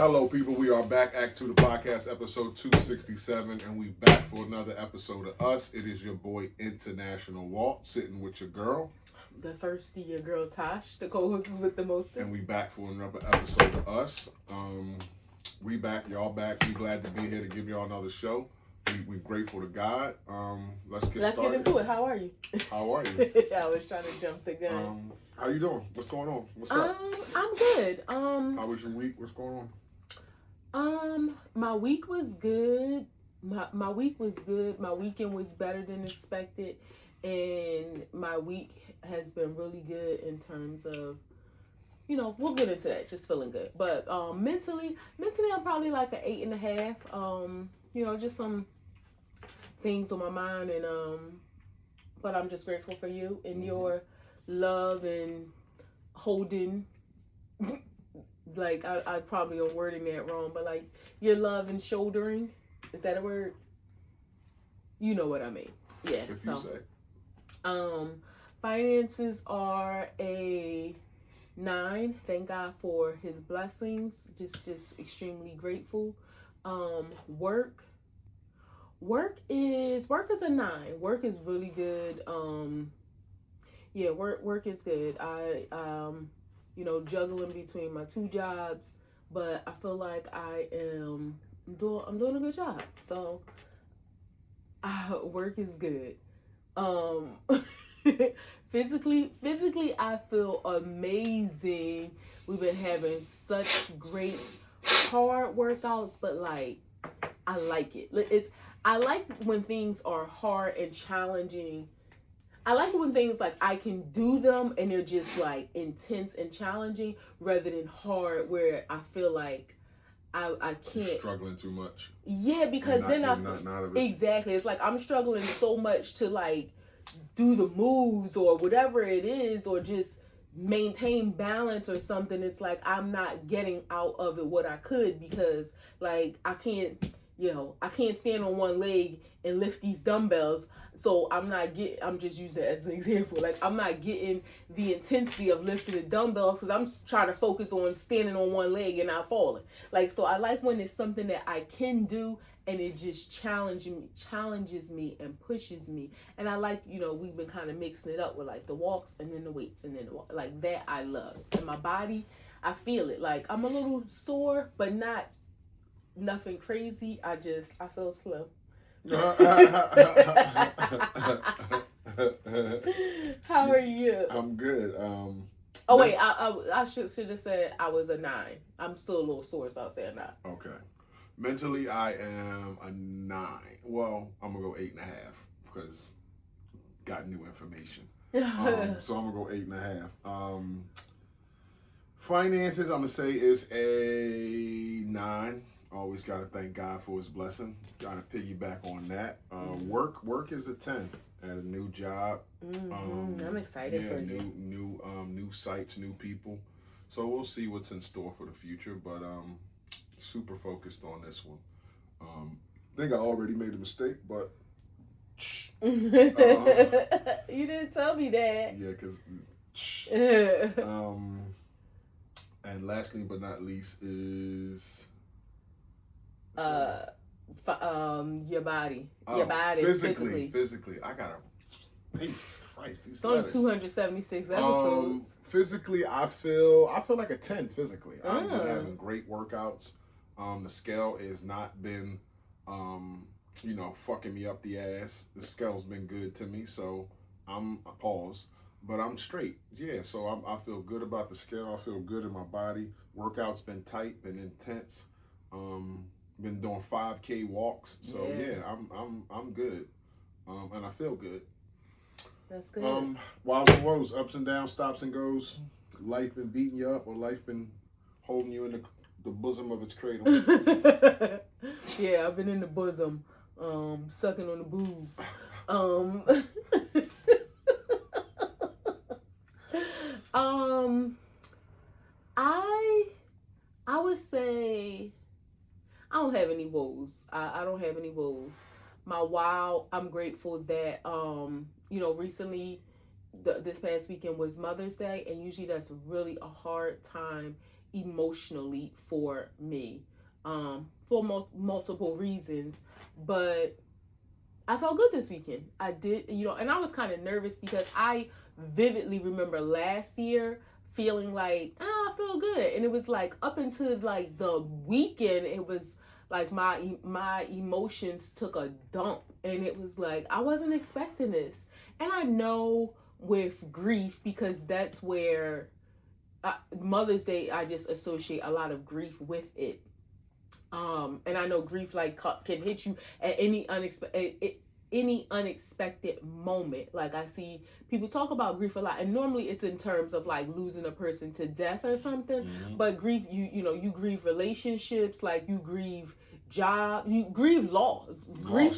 Hello, people. We are back. Act 2, the podcast, episode 267, and we back for another episode of Us. It is your boy, International Walt, sitting with your girl. The firsty, your girl Tosh, the co-host is with the mostest. And we back for another episode of Us. We back. Y'all back. We glad to be here to give y'all another show. We're grateful to God. Let's get started. Let's get into it. How are you? How are you? I was trying to jump the gun. How you doing? What's going on? What's up? I'm good. How was your week? What's going on? My week was good. My week was good. My weekend was better than expected, and my week has been really good in terms of, we'll get into that. Just feeling good, but mentally, I'm probably like an 8.5. Just some things on my mind, and but I'm just grateful for you and your love and holding. Like, I probably am wording that wrong, but like your love and shouldering, is that a word? You know what I mean. Yeah. If you say. Finances are a 9. Thank God for his blessings. Just extremely grateful. Work is a 9. Work is really good. Work is good. I juggling between my 2 jobs, but I feel like I'm doing a good job. So work is good. Physically I feel amazing. We've been having such great hard workouts, but like I like it. I like when things are hard and challenging. I like when things like I can do them and they're just like intense and challenging rather than hard where I feel like I can't. You're struggling too much. Yeah, because then exactly. It's like I'm struggling so much to like do the moves or whatever it is, or just maintain balance or something. It's like I'm not getting out of it what I could, because like I can't stand on one leg and lift these dumbbells. So I'm just using that as an example. Like I'm not getting the intensity of lifting the dumbbells because I'm trying to focus on standing on one leg and not falling. Like, so I like when it's something that I can do and it just challenges me and pushes me. And I like, we've been kind of mixing it up with like the walks and then the weights and then like that I love. And my body, I feel it. Like I'm a little sore, but nothing crazy. I feel slim. How are you? I'm good. Wait, I should have said I was a 9. I'm still a little sore, so I'll say a 9. Okay. Mentally, I am a 9. Well, I'm gonna go 8.5 because got new information. So I'm gonna go 8.5. Finances, I'm gonna say is a 9. Always got to thank God for his blessing. Got to piggyback on that. Work is a 10 at a new job. I'm excited for you. New sites, new people. So we'll see what's in store for the future. But super focused on this one. I think I already made a mistake, but you didn't tell me that. Yeah, because and lastly but not least is your body. Physically. I gotta. Jesus Christ, these it's only 276 episodes. Physically, I feel like a 10. Physically, I've been having great workouts. The scale has not been, fucking me up the ass. The scale's been good to me, so I'm but I'm straight. Yeah, so I feel good about the scale. I feel good in my body. Workout's been tight, been intense. Been doing 5K walks, so yeah, I'm good, and I feel good. That's good. Wiles and woes, ups and downs, stops and goes. Life been beating you up, or life been holding you in the bosom of its cradle. Yeah, I've been in the bosom, sucking on the boob. I would say I don't have any woes. I don't have any woes. My wow, I'm grateful that recently this past weekend was Mother's Day, and usually that's really a hard time emotionally for me, for multiple reasons. But I felt good this weekend. I did, and I was kind of nervous because I vividly remember last year feeling like, I feel good. And it was like up until like the weekend, it was like my emotions took a dump, and it was like I wasn't expecting this. And I know with grief, because that's where Mother's Day, I just associate a lot of grief with it. And I know grief like can hit you at any unexpected moment. Like I see people talk about grief a lot, and normally it's in terms of like losing a person to death or something. Mm-hmm. But grief, you grieve relationships, like you grieve job, you grieve loss, right?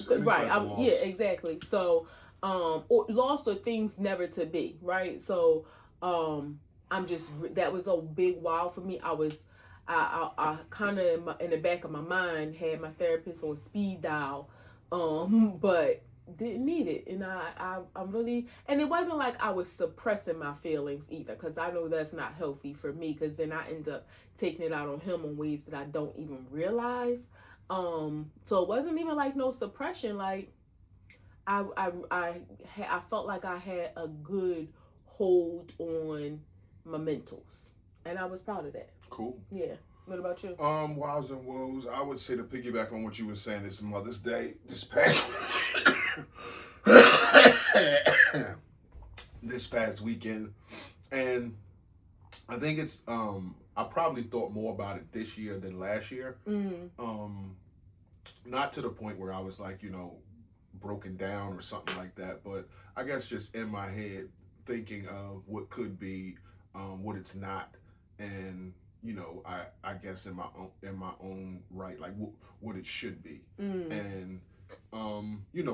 Yeah, exactly. So, or loss or things never to be, right? So, that was a big wow for me. I kind of in the back of my mind had my therapist on speed dial, but didn't need it. And I'm really, and it wasn't like I was suppressing my feelings either, because I know that's not healthy for me, because then I end up taking it out on him in ways that I don't even realize. So it wasn't even like no suppression. Like I felt like I had a good hold on my mentals, and I was proud of that. Cool. Yeah. What about you? Wows and woes. I would say, to piggyback on what you were saying, it's Mother's Day this past this past weekend, and I think it's I probably thought more about it this year than last year. Mm-hmm. Not to the point where I was like, broken down or something like that, but I guess just in my head thinking of what could be, what it's not, and I guess in my own right, like what it should be. And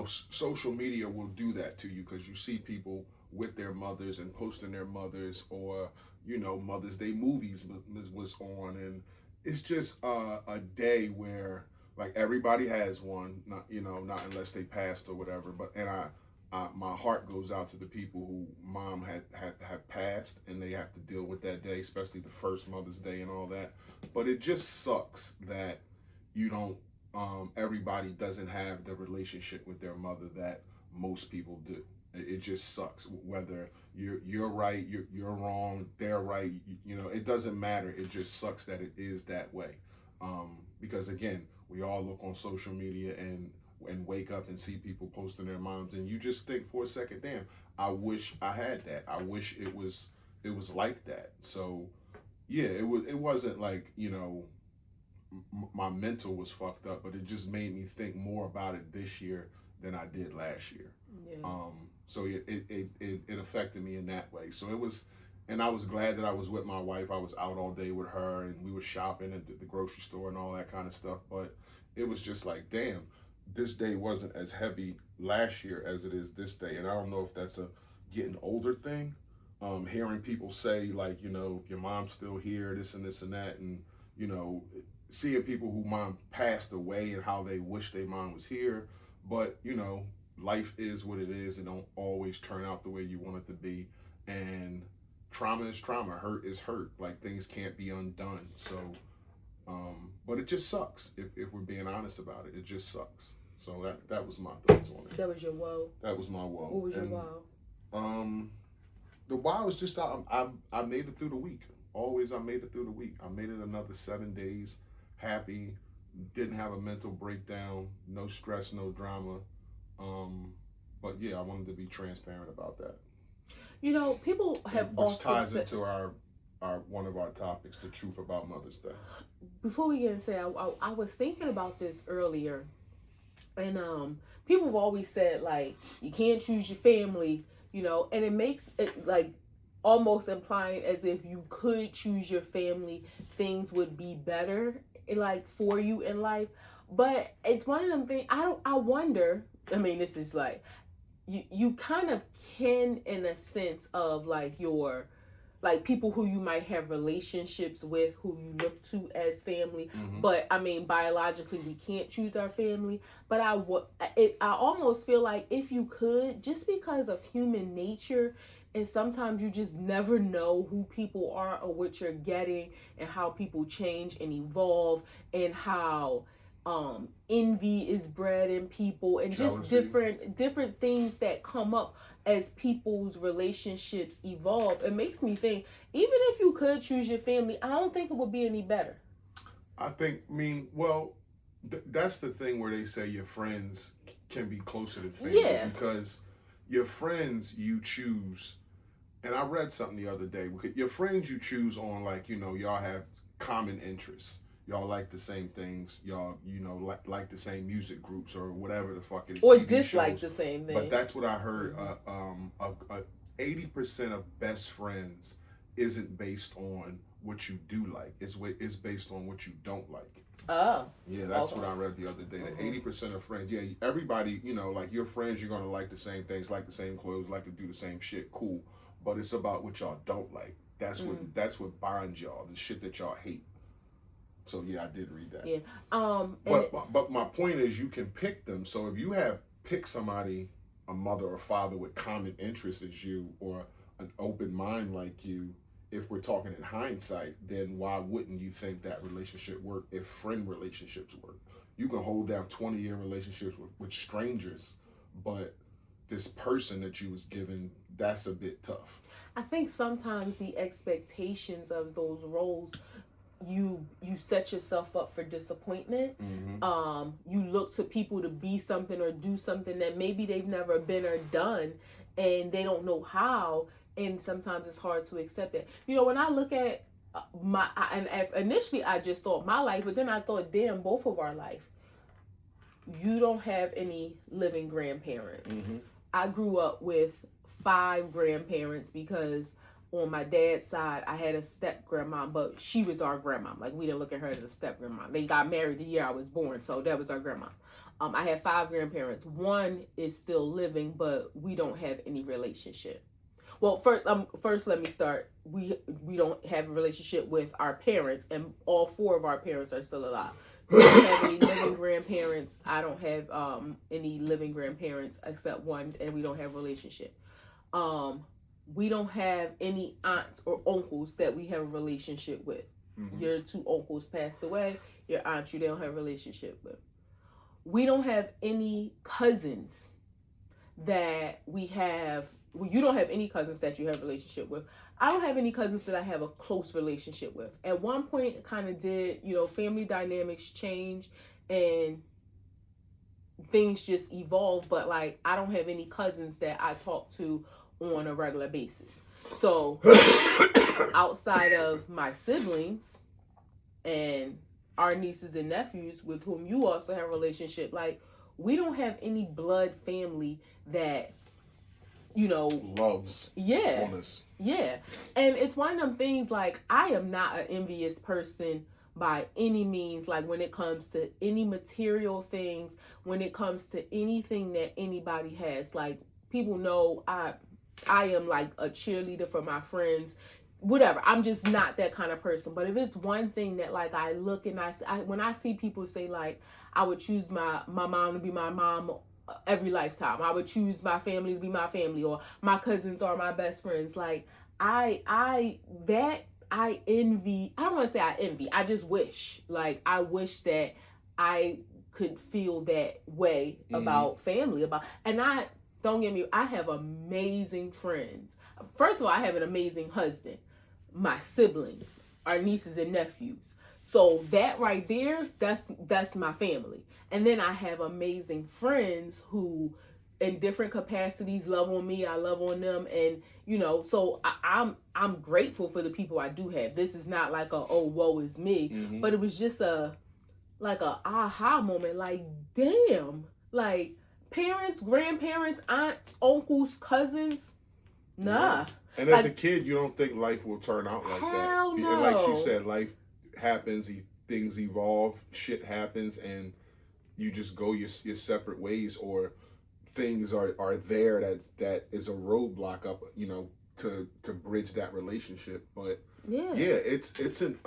social media will do that to you, because you see people with their mothers and posting their mothers, or Mother's Day movies was on, and it's just a day where like everybody has one, not unless they passed or whatever, but my heart goes out to the people who mom had passed, and they have to deal with that day, especially the first Mother's Day and all that. But it just sucks that you don't, everybody doesn't have the relationship with their mother that most people do. It just sucks, whether you're right, you're wrong, they're right. It doesn't matter. It just sucks that it is that way. Because again, we all look on social media and wake up and see people posting their moms, and you just think for a second, damn, I wish I had that. I wish it was like that. So yeah, it wasn't like, my mental was fucked up, but it just made me think more about it this year than I did last year. Yeah. So it affected me in that way. So it was, and I was glad that I was with my wife. I was out all day with her, and we were shopping at the grocery store and all that kind of stuff. But it was just like, damn, this day wasn't as heavy last year as it is this day. And I don't know if that's a getting older thing. Hearing people say like, your mom's still here, this and this and that, and seeing people who mom passed away and how they wish their mom was here. But life is what it is. It don't always turn out the way you want it to be, and trauma is trauma, hurt is hurt. Like, things can't be undone. So but it just sucks. If we're being honest about it, it just sucks. So that was my thoughts on it. That was your woe. That was my woe. What was your woe? The wow is just I made it through the week. Always I made it through the week. I made it another 7 days happy. Didn't have a mental breakdown. No stress, no drama. But yeah, I wanted to be transparent about that. People have which ties into our one of our topics, the truth about Mother's Day. Before we get into that, I was thinking about this earlier, and people have always said like you can't choose your family, and it makes it like almost implying as if you could choose your family, things would be better like for you in life. But it's one of them things. I wonder. I mean, this is like you kind of can, in a sense of like your, like people who you might have relationships with, who you look to as family. Mm-hmm. But I mean, biologically, we can't choose our family. But I almost feel like if you could, just because of human nature, And sometimes you just never know who people are or what you're getting, and how people change and evolve, and how envy is bred in people, and Jealousy. just different things that come up as people's relationships evolve. It makes me think, even if you could choose your family, I don't think it would be any better. That's the thing where they say your friends can be closer than family, because your friends you choose. And I read something the other day. Your friends you choose on, like, y'all have common interests. Y'all like the same things. Y'all, like the same music groups or whatever the fuck it is. Or TV dislike shows. The same thing. But that's what I heard. 80% of best friends isn't based on what you do like. It's based on what you don't like. Oh. Yeah, that's what I read the other day. That 80% of friends, everybody, like your friends, you're gonna like the same things, like the same clothes, like to do the same shit. Cool. But it's about what y'all don't like. That's what binds y'all. The shit that y'all hate. So yeah, I did read that. Yeah. But my point is, you can pick them. So if you pick somebody, a mother or father with common interests as you, or an open mind like you, if we're talking in hindsight, then why wouldn't you think that relationship work if friend relationships work? You can hold down 20-year relationships with strangers, but this person that you was given, that's a bit tough. I think sometimes the expectations of those roles, you set yourself up for disappointment. Mm-hmm. You look to people to be something or do something that maybe they've never been or done, and they don't know how. And sometimes it's hard to accept that. When I look at initially I just thought my life, but then I thought, damn, both of our life. You don't have any living grandparents. Mm-hmm. I grew up with 5 grandparents, because on my dad's side, I had a step grandma, but she was our grandma. Like, we didn't look at her as a step grandma. They got married the year I was born, so that was our grandma. I had 5 grandparents. One is still living, but we don't have any relationship. Well, first let me start. We don't have a relationship with our parents, and all 4 of our parents are still alive. We don't have any living grandparents. I don't have any living grandparents except one, and we don't have a relationship. We don't have any aunts or uncles that we have a relationship with. Mm-hmm. Your 2 uncles passed away. Your aunt, you don't have a relationship with. We don't have any cousins that we have. Well, you don't have any cousins that you have a relationship with. I don't have any cousins that I have a close relationship with. At one point, it kind of did, family dynamics change and things just evolve. But, like, I don't have any cousins that I talk to on a regular basis. So, outside of my siblings and our nieces and nephews with whom you also have a relationship, like, we don't have any blood family that loves on us. Yeah. And it's one of them things, like, I am not an envious person by any means. Like, when it comes to any material things, when it comes to anything that anybody has, like, people know I am like a cheerleader for my friends, whatever. I'm just not that kind of person. But if it's one thing that, like, I look and when I see people say, like, I would choose my mom to be my mom every lifetime, I would choose my family to be my family, or my cousins are my best friends, like, I envy. I don't want to say I envy. I just wish, like, I wish that I could feel that way about family, and I don't get me, I have amazing friends. First of all, I have an amazing husband. My siblings, our nieces and nephews. So that right there, that's my family. And then I have amazing friends who, in different capacities, love on me. I love on them, and so I'm grateful for the people I do have. This is not like woe is me, but it was just a aha moment. Like, damn, like, parents, grandparents, aunts, uncles, cousins, nah. Yeah. And as a kid, you don't think life will turn out like that. Hell no. And like she said, life happens, things evolve, shit happens, and you just go your separate ways, or things are there that is a roadblock up, to bridge that relationship. But it's an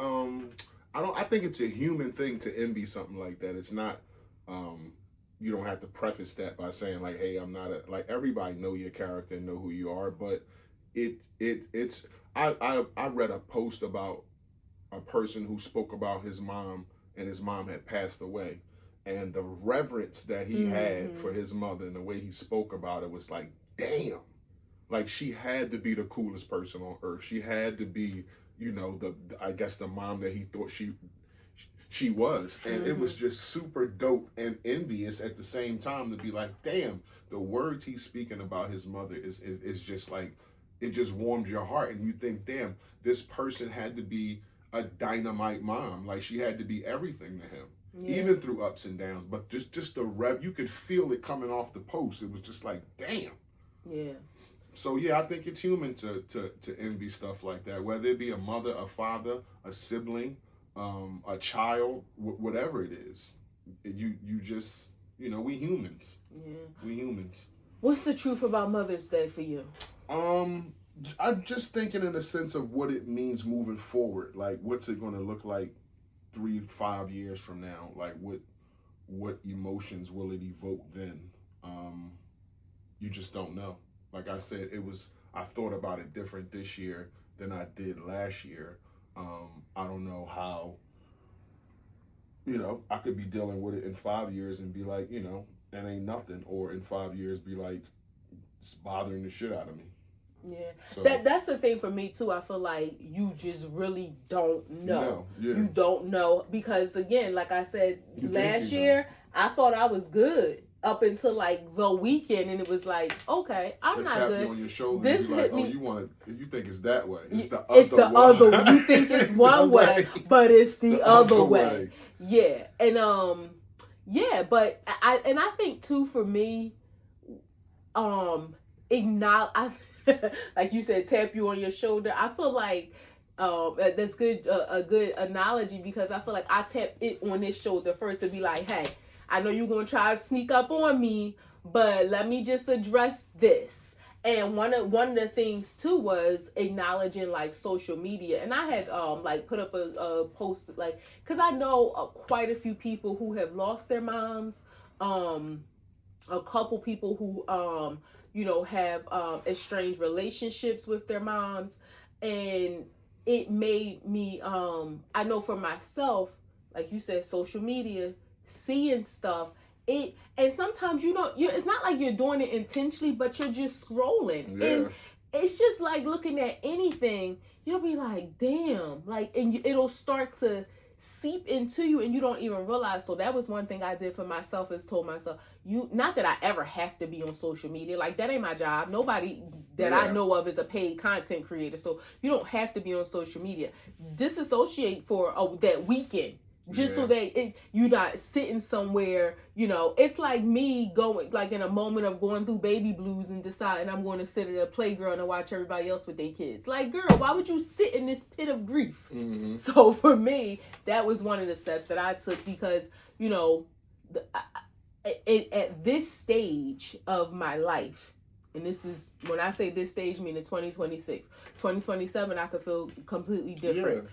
I think it's a human thing to envy something like that. It's not you don't have to preface that by saying, like, hey, I'm not like, everybody know your character and know who you are, but it's I read a post about a person who spoke about his mom, and his mom had passed away, and the reverence that he had for his mother and the way he spoke about it was like, damn, like she had to be the coolest person on earth. She had to be, the I guess the mom that he thought she was. And it was just super dope and envious at the same time to be like, damn, the words he's speaking about his mother is just like, it just warms your heart. And you think, damn, this person had to be a dynamite mom. Like she had to be everything to him. Yeah. Even through ups and downs. But just the you could feel it coming off the post. It was just like, damn. Yeah. So yeah, I think it's human to envy stuff like that, whether it be a mother, a father, a sibling, a child, whatever it is. You just, we humans. Yeah. We humans. What's the truth about Mother's Day for you? I'm just thinking in the sense of what it means moving forward. Like, what's it going to look like 3-5 years from now? Like, what emotions will it evoke then? You just don't know. Like I said, I thought about it different this year than I did last year. I don't know how, I could be dealing with it in 5 years and be like, that ain't nothing. Or in 5 years be like, it's bothering the shit out of me. Yeah. So, that's the thing for me too. I feel like you just really don't know. No, yeah. You don't know because again, like I said, last year, I thought I was good. Up until like the weekend, and it was like, okay, I'm not good. You on your shoulder, this hit me. You think it's that way? It's the other way. You think it's one way, but it's the other way. Yeah, and but I think too for me, acknowledge. Like you said, tap you on your shoulder. I feel like that's good. A good analogy because I feel like I tapped it on his shoulder first to be like, hey. I know you're going to try to sneak up on me, but let me just address this. And one of the things too was acknowledging like social media. And I had like put up a post like, cause I know quite a few people who have lost their moms. A couple people who, have estranged relationships with their moms. And it made me, I know for myself, like you said, social media, seeing stuff, and sometimes it's not like you're doing it intentionally, but you're just scrolling. Yeah. And it's just like looking at anything, you'll be like, damn, like, and it'll start to seep into you and you don't even realize. So that was one thing I did for myself, is told myself, not that I ever have to be on social media, like that ain't my job. Nobody that I know of is a paid content creator, so you don't have to be on social media. Disassociate for that weekend. Just so that you're not sitting somewhere, it's like me going, like in a moment of going through baby blues and deciding I'm going to sit at a playground and watch everybody else with their kids. Like, girl, why would you sit in this pit of grief? Mm-hmm. So for me, that was one of the steps that I took because, at this stage of my life, and this is, when I say this stage, meaning 2026, 2027, I could feel completely different. Yeah.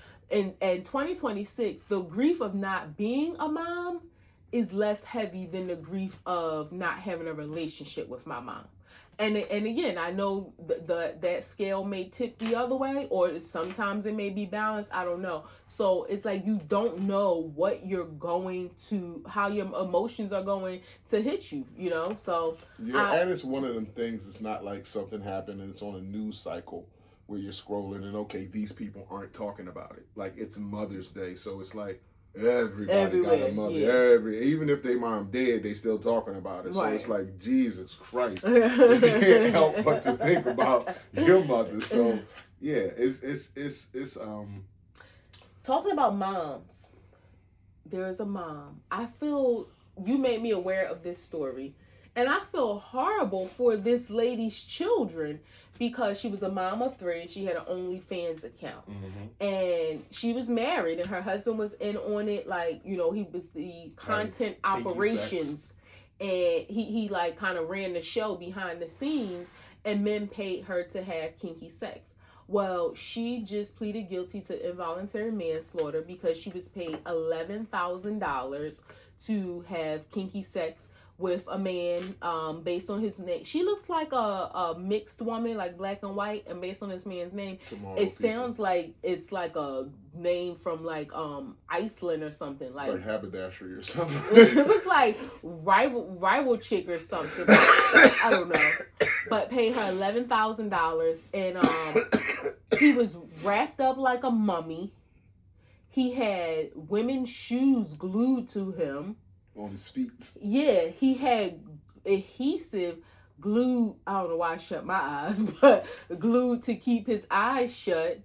And 2026, the grief of not being a mom is less heavy than the grief of not having a relationship with my mom. And again, I know that scale may tip the other way, or sometimes it may be balanced. I don't know. So it's like you don't know what you're going to, how your emotions are going to hit you, So yeah, and it's one of them things. It's not like something happened and it's on a news cycle where you're scrolling and okay, these people aren't talking about it. Like it's Mother's Day, so it's like everybody got a mother. Yeah. Even if their mom dead, they still talking about it. Right. So it's like, Jesus Christ, you can't help but to think about your mother. So yeah, it's talking about moms. There's a mom. I feel you made me aware of this story. And I feel horrible for this lady's children because she was a mom of 3 and she had an OnlyFans account. Mm-hmm. And she was married and her husband was in on it. Like, he was the content operations. And he like kind of ran the show behind the scenes, and men paid her to have kinky sex. Well, she just pleaded guilty to involuntary manslaughter because she was paid $11,000 to have kinky sex with a man, based on his name. She looks like a mixed woman, like black and white, and based on this man's name, sounds like it's like a name from like Iceland or something, like haberdashery or something. It was like rival chick or something. I don't know, but paid her $11,000, and he was wrapped up like a mummy. He had women's shoes glued to him. On his feet. Yeah, he had adhesive glued. I don't know why I shut my eyes, but glued to keep his eyes shut,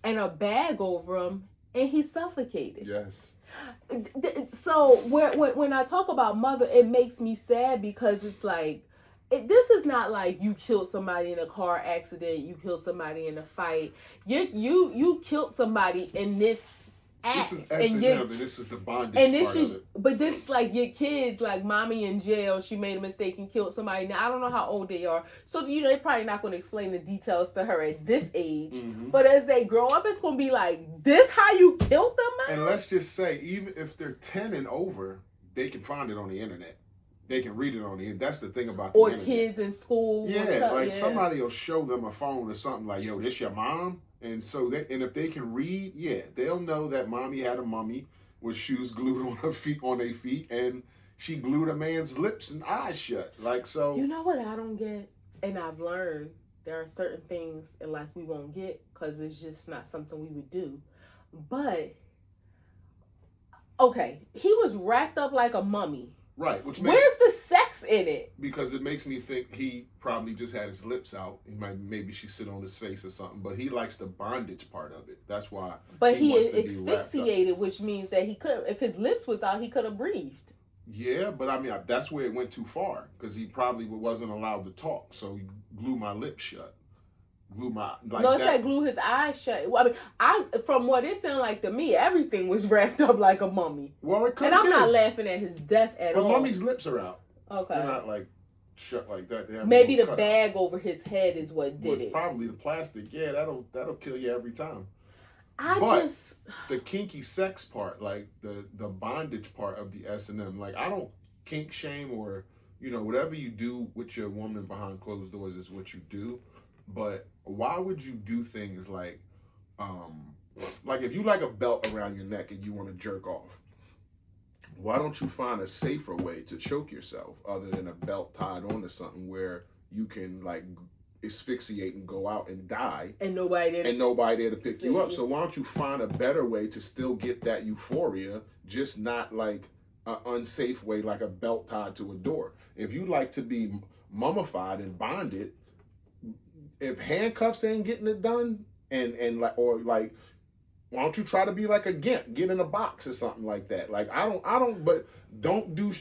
and a bag over him, and he suffocated. Yes. So when I talk about mother, it makes me sad because it's like, this is not like you killed somebody in a car accident, you killed somebody in a fight. You killed somebody in this act. This is S&M, and this is the bondage part of it. But this, like, your kids, like, mommy in jail, she made a mistake and killed somebody. Now, I don't know how old they are. So, they're probably not going to explain the details to her at this age. Mm-hmm. But as they grow up, it's going to be like, this how you killed them, man? And let's just say, even if they're 10 and over, they can find it on the internet. They can read it on the internet. That's the thing about the internet. Or kids in school. Yeah, somebody will show them a phone or something like, yo, this your mom? And so, if they can read, they'll know that mommy had a mummy with shoes glued on their feet, and she glued a man's lips and eyes shut. Like, so. You know what I don't get? And I've learned there are certain things in life we won't get because it's just not something we would do. But, okay, he was wrapped up like a mummy. Right. Where's the sex in it? Because it makes me think he probably just had his lips out. Maybe she sit on his face or something. But he likes the bondage part of it. That's why. But he is asphyxiated, which means that he could, if his lips was out, he could have breathed. Yeah, but I mean, that's where it went too far. Because he probably wasn't allowed to talk. So he glued my lips shut. Said glue his eyes shut. Well, I mean, from what it sounded like to me, everything was wrapped up like a mummy. Well, it could. And I'm not laughing at his death at all. But mummy's lips are out. Okay. They're not like shut like that. Maybe the bag over his head is what did it. Probably the plastic. Yeah, that'll kill you every time. The kinky sex part, like the bondage part of the S&M, like I don't kink shame or whatever you do with your woman behind closed doors is what you do. But why would you do things like if you like a belt around your neck and you want to jerk off, why don't you find a safer way to choke yourself other than a belt tied onto something where you can like asphyxiate and go out and die and nobody there to pick you up? So why don't you find a better way to still get that euphoria, just not like an unsafe way like a belt tied to a door? If you like to be mummified and bonded, if handcuffs ain't getting it done, why don't you try to be like a gimp, get in a box or something like that? Like but don't do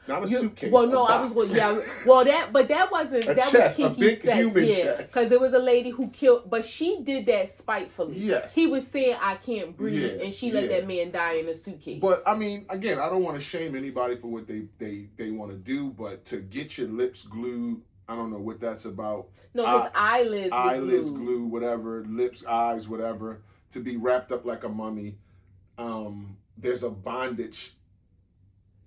not a suitcase. Well, no, I was that wasn't was kinky a big sex, human chest. Because there was a lady who killed, but she did that spitefully. Yes, he was saying I can't breathe, and she let that man die in a suitcase. But I mean, again, I don't want to shame anybody for what they want to do, but to get your lips glued. I don't know what that's about. No, his eyelids glued, whatever, lips, eyes, whatever, to be wrapped up like a mummy. There's a bondage,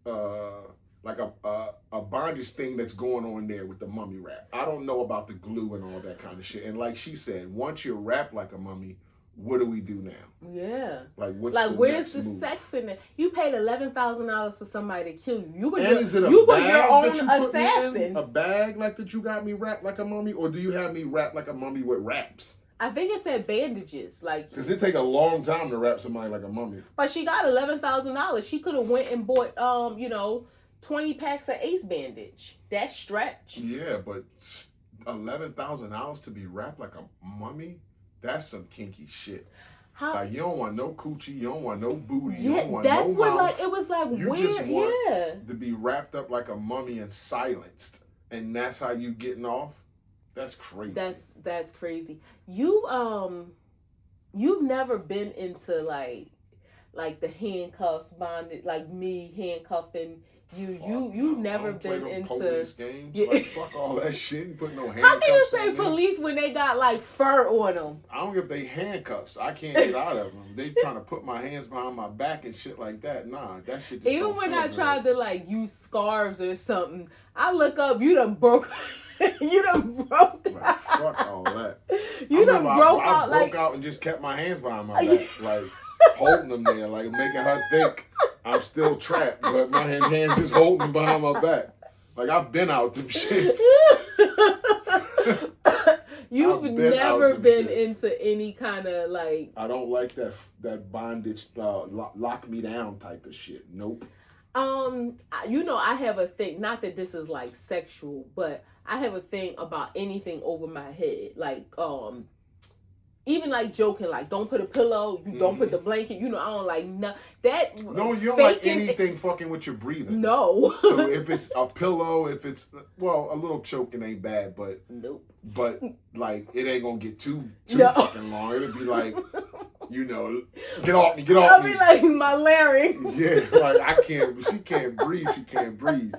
like a bondage thing that's going on there with the mummy wrap. I don't know about the glue and all that kind of shit. And like she said, once you're wrapped like a mummy, what do we do now? Yeah. Like what's where's the sex in it? You paid $11,000 for somebody to kill you. You were your own assassin. A bag like that you got me wrapped like a mummy, or do you have me wrapped like a mummy with wraps? I think it said bandages, because it take a long time to wrap somebody like a mummy. But she got $11,000. She could have went and bought 20 packs of Ace bandage. That stretch. Yeah, but $11,000 to be wrapped like a mummy. That's some kinky shit. Like, you don't want no coochie, you don't want no booty, you don't want no mouth. That's what, it was like, you just want to be wrapped up like a mummy and silenced. And that's how you getting off? That's crazy. That's crazy. You've never been into like the handcuffs bonded, like me handcuffing You never been into police games. Yeah. Like, fuck all that shit and put no handcuffs. How can you say police when they got like fur on them? I don't give they handcuffs. I can't get out of them. They trying to put my hands behind my back and shit like that. Nah, that shit. Just even when I tried to like use scarves or something, I look up. You done broke. You done broke. Like, fuck all that. You done broke out. I like... broke out and just kept my hands behind my back, like holding them there, like making her think I'm still trapped, but my hands just holding them behind my back. Like I've been out them shits. You've never been into any kind of like... I don't like that bondage, lock me down type of shit. Nope. You know, I have a thing, not that this is like sexual, but I have a thing about anything over my head. Like, even like joking, like don't put a pillow, you don't put the blanket, you know, I don't like that. No, you don't like anything fucking with your breathing. No. So if it's a pillow, if it's, well, a little choking ain't bad, but nope. But like it ain't gonna get too fucking long. It'll be like, you know, get off me. I'll be like my larynx. Yeah, like she can't breathe.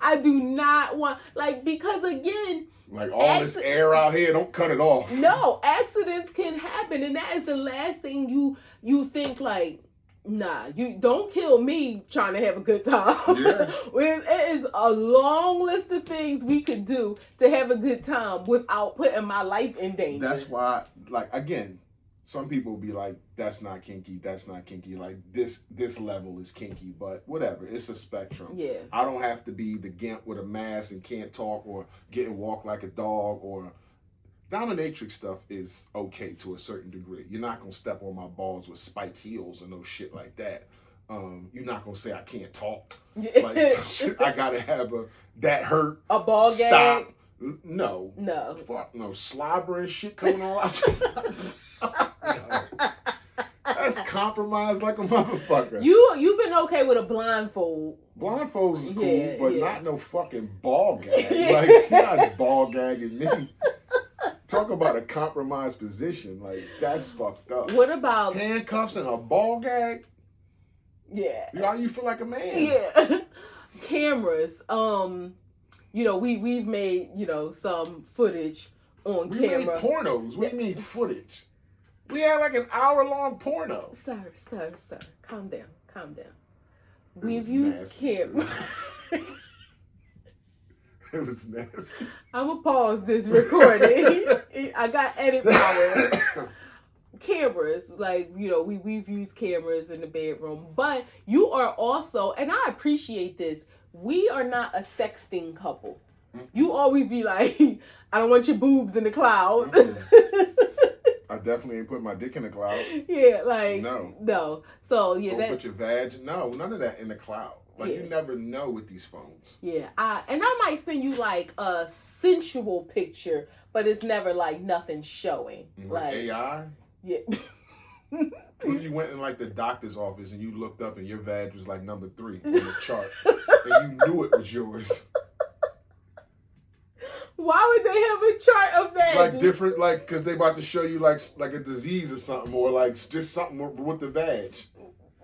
I do not want, like, because again, like all this air out here, don't cut it off. No, accidents can happen, and that is the last thing you think, like, nah, you don't kill me trying to have a good time. Yeah. It is a long list of things we could do to have a good time without putting my life in danger. That's why, like, again, some people will be like, that's not kinky. Like, this level is kinky, but whatever. It's a spectrum. Yeah. I don't have to be the gimp with a mask and can't talk or get and walk like a dog or... Dominatrix stuff is okay to a certain degree. You're not going to step on my balls with spike heels and no shit like that. You're not going to say I can't talk. Like, shit, I got to have that hurt. A ball gag? Stop. No. No. Fuck no. Slobber and shit coming all out. That's compromised like a motherfucker. You've been okay with a blindfold. Blindfolds is cool, but not no fucking ball gag. Like, you're not ball gagging me. Talk about a compromised position. Like, that's fucked up. What about handcuffs and a ball gag? Yeah. You feel like a man. Yeah. Cameras. You know, we've made, you know, some footage on camera. We made pornos. What do you mean footage? We had like an hour-long porno. Sir. Calm down. We've used camera. It was nasty. I'm gonna pause this recording. I got edit power. Cameras, like, you know, we've used cameras in the bedroom, but you are also, and I appreciate this, we are not a sexting couple. Mm-hmm. You always be like, I don't want your boobs in the cloud. I definitely ain't put my dick in the cloud. Yeah, like no. So yeah, don't put your vag. No, none of that in the cloud. Like, you never know with these phones. Yeah, and I might send you like a sensual picture, but it's never like nothing showing. Like AI. Yeah. What if you went in like the doctor's office and you looked up and your vag was like number 3 on the chart, and you knew it was yours? Why would they have a chart of vag? Like different, like because they about to show you like a disease or something, or like just something with the vag.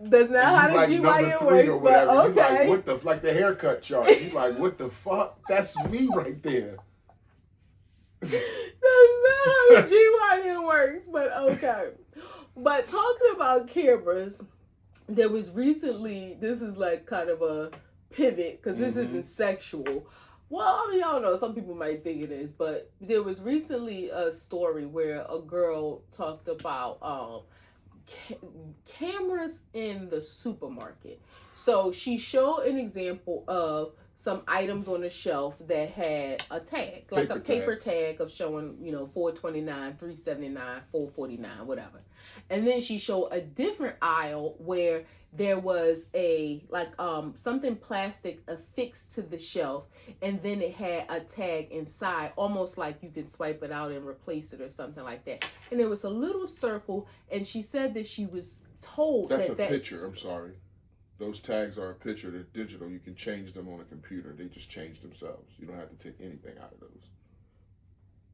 That's not how the like GYN works, but okay. You like, what the, like the haircut chart. You like, what the fuck? That's me right there. That's not how the GYN works, but okay. But talking about cameras, there was recently, this is like kind of a pivot, because this isn't sexual. Well, I mean, I don't know. Some people might think it is, but there was recently a story where a girl talked about cameras in the supermarket. So she showed an example of some items on the shelf that had a tag, like a paper tag of showing, you know, $4.29, $3.79, $4.49, whatever. And then she showed a different aisle where there was a something plastic affixed to the shelf, and then it had a tag inside, almost like you could swipe it out and replace it or something like that. And there was a little circle, and she said that she was told that's a picture. I'm sorry. Those tags are a picture. They're digital. You can change them on a computer. They just change themselves. You don't have to take anything out of those.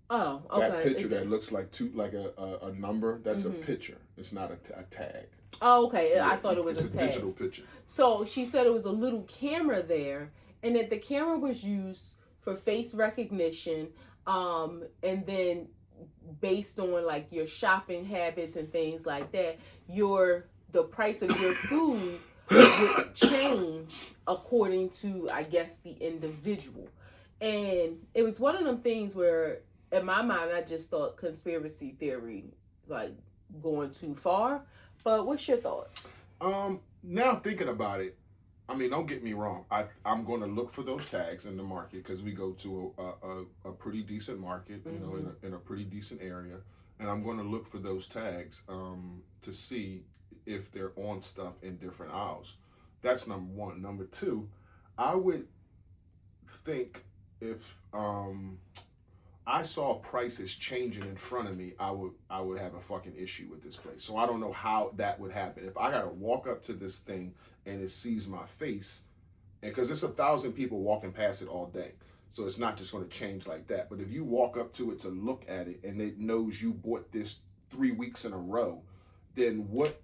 Oh, okay. That picture that looks like a number, that's a picture. It's not a tag. Oh, okay. Yeah, I thought it was it's a a tag. digital picture. So she said it was a little camera there, and that the camera was used for face recognition, and then based on like your shopping habits and things like that, the price of your food would change according to, I guess, the individual. And it was one of them things where in my mind I just thought conspiracy theory, like going too far. But what's your thoughts? Now thinking about it, I mean, don't get me wrong. I'm going to look for those tags in the market because we go to a pretty decent market, you know, in a pretty decent area, and I'm going to look for those tags to see if they're on stuff in different aisles. That's number one. Number two, I would think if I saw prices changing in front of me, I would have a fucking issue with this place. So I don't know how that would happen. If I gotta walk up to this thing and it sees my face, and because it's 1,000 people walking past it all day, so it's not just gonna change like that. But if you walk up to it to look at it and it knows you bought this 3 weeks in a row, then what?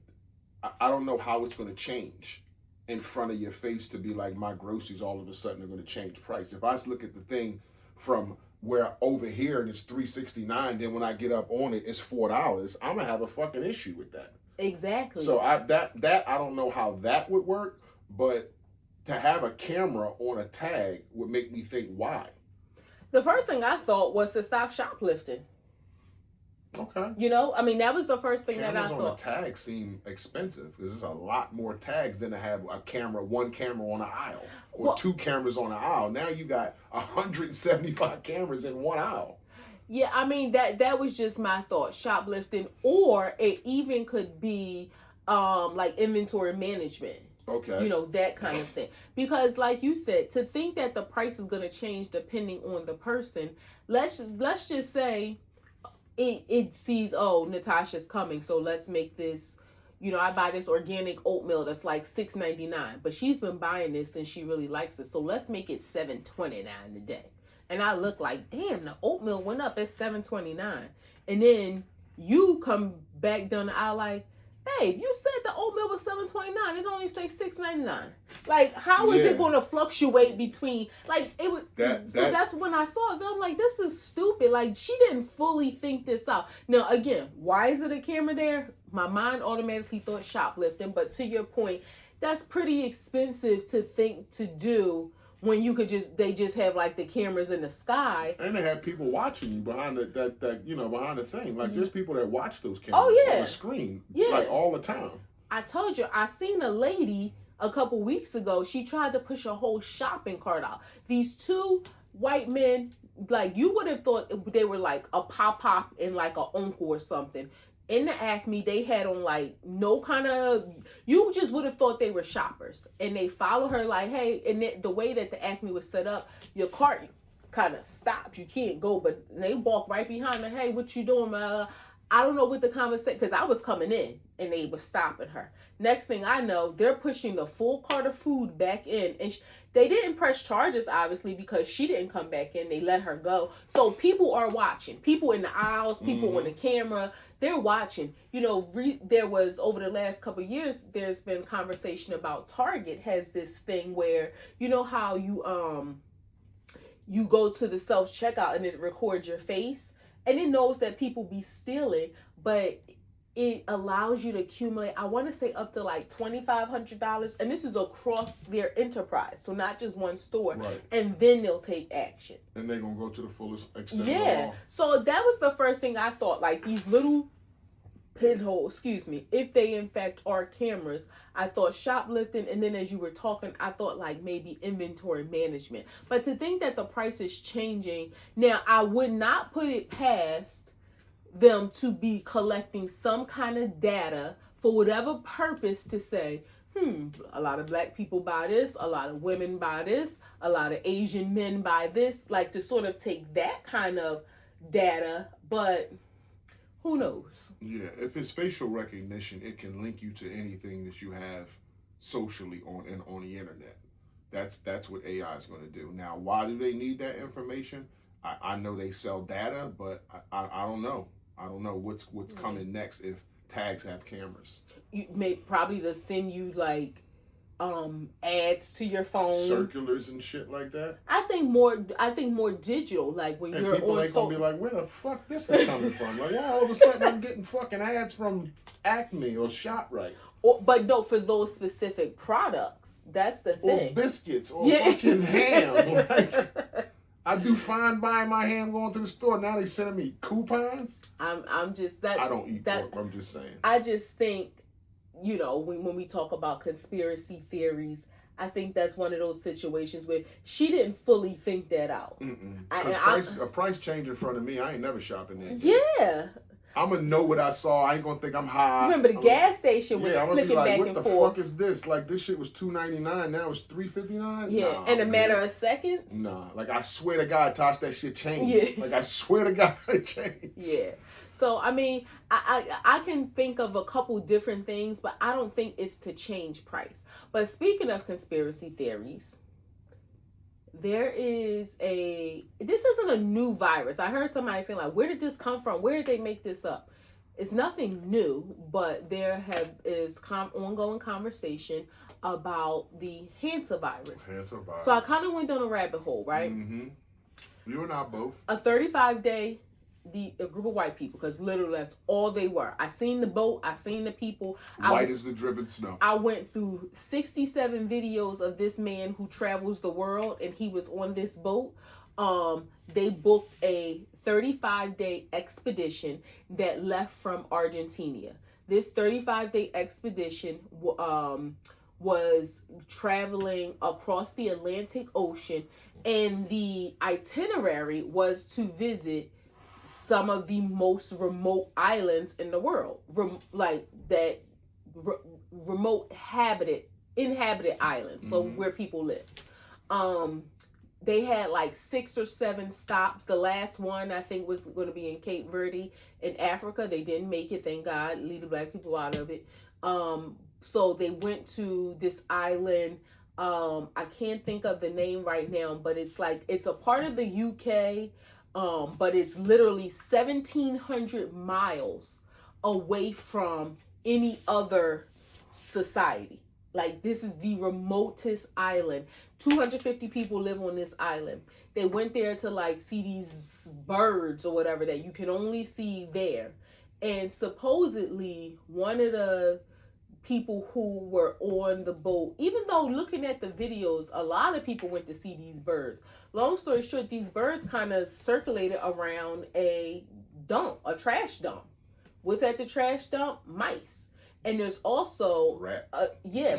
I don't know how it's gonna change in front of your face to be like my groceries all of a sudden are gonna change price. If I look at the thing from where over here and it's $3.69, then when I get up on it, it's $4. I'm gonna have a fucking issue with that. Exactly. So I don't know how that would work, but to have a camera on a tag would make me think why. The first thing I thought was to stop shoplifting. Okay. You know, I mean, that was the first thing Cameras that I thought. on a tag seem expensive because there's a lot more tags than to have one camera on an aisle, or two cameras on an aisle. Now you got 175 cameras in one aisle. Yeah, I mean that was just my thought, shoplifting, or it even could be like inventory management. Okay. You know, that kind of thing. Because like you said, to think that the price is going to change depending on the person, let's just say it sees, oh, Natasha's coming, so let's make this, you know, I buy this organic oatmeal that's like $6.99, but she's been buying this and she really likes it, so let's make it $7.29 today. And I look like, damn, the oatmeal went up at $7.29. And then you come back down the aisle like, babe, you said the oatmeal was $7.29. It only say $6.99. Like, how is it going to fluctuate between, like, it was, so that's when I saw it. I'm like, this is stupid. Like, she didn't fully think this out. Now, again, why is it a camera there? My mind automatically thought shoplifting, but to your point, that's pretty expensive to think to do when you could they just have like the cameras in the sky. And they have people watching you behind behind the thing. Like there's people that watch those cameras on the screen, like all the time. I told you, I seen a lady a couple weeks ago. She tried to push a whole shopping cart out. These two white men, like you would have thought they were like a pop and like a uncle or something. In the Acme, they had on like no kind of, you just would have thought they were shoppers. And they follow her like, hey, and the way that the Acme was set up, your cart kind of stops. You can't go, but they walk right behind her. Hey, what you doing, man? I don't know what the conversation, because I was coming in and they were stopping her. Next thing I know, they're pushing the full cart of food back in. And they didn't press charges, obviously, because she didn't come back in. They let her go. So people are watching. People in the aisles, people on the camera, they're watching. You know, there was, over the last couple of years, there's been conversation about Target has this thing where, you know how you go to the self-checkout and it records your face? And it knows that people be stealing, but it allows you to accumulate, I want to say up to like $2,500. And this is across their enterprise. So not just one store. Right. And then they'll take action. And they're going to go to the fullest extent of the law. So that was the first thing I thought, like these little pinholes, if they in fact are cameras, I thought shoplifting, and then as you were talking, I thought like maybe inventory management. But to think that the price is changing, now I would not put it past them to be collecting some kind of data for whatever purpose to say, a lot of black people buy this, a lot of women buy this, a lot of Asian men buy this, like to sort of take that kind of data, but who knows? Yeah, if it's facial recognition, it can link you to anything that you have socially on the internet. That's what AI is going to do. Now, why do they need that information? I know they sell data, but I don't know. I don't know what's coming next if tags have cameras. You may probably to send you like ads to your phone, circulars and shit like that. I think more digital, like when and you're people on ain't gonna be like, where the fuck this is coming from? Like, why all of a sudden I'm getting fucking ads from Acme or ShopRite? But no, for those specific products, that's the thing. Or biscuits or fucking ham. Like, I do fine buying my ham going to the store. Now they sending me coupons. I'm just that. I don't eat pork. I'm just saying. I just think, you know, when we talk about conspiracy theories, I think that's one of those situations where she didn't fully think that out. A price change in front of me, I ain't never shopping there. Yeah. I'm going to know what I saw. I ain't going to think I'm high. Remember, the gas station was flicking like, back what and the forth. fuck is this? Like, this shit was $2.99. Now it's $3.59? Yeah, nah, in a matter of seconds? Nah. Like, I swear to God, Tosh, that shit changed. Yeah. Like, I swear to God, it changed. Yeah. So, I mean, I can think of a couple different things, but I don't think it's to change price. But speaking of conspiracy theories, this isn't a new virus. I heard somebody saying, like, where did this come from? Where did they make this up? It's nothing new, but there is ongoing conversation about the hantavirus. So I kind of went down a rabbit hole, right? Mm-hmm. You and I both. A 35-day, a group of white people, because literally that's all they were. I seen the boat. I seen the people. White as the driven snow. I went through 67 videos of this man who travels the world, and he was on this boat. They booked a 35-day expedition that left from Argentina. This 35-day expedition was traveling across the Atlantic Ocean, and the itinerary was to visit some of the most remote islands in the world, remote inhabited islands, so where people live. They had like 6 or 7 stops. The last one, I think, was going to be in Cape Verde in Africa. They didn't make it, thank God. Leave the black people out of it. So they went to this island. I can't think of the name right now, but it's a part of the UK, but it's literally 1,700 miles away from any other society. Like, this is the remotest island. 250 people live on this island. They went there to like see these birds or whatever that you can only see there. And supposedly one of the people who were on the boat, even though looking at the videos, a lot of people went to see these birds. Long story short, these birds kind of circulated around a trash dump. What's at the trash dump? Mice. And there's also rats.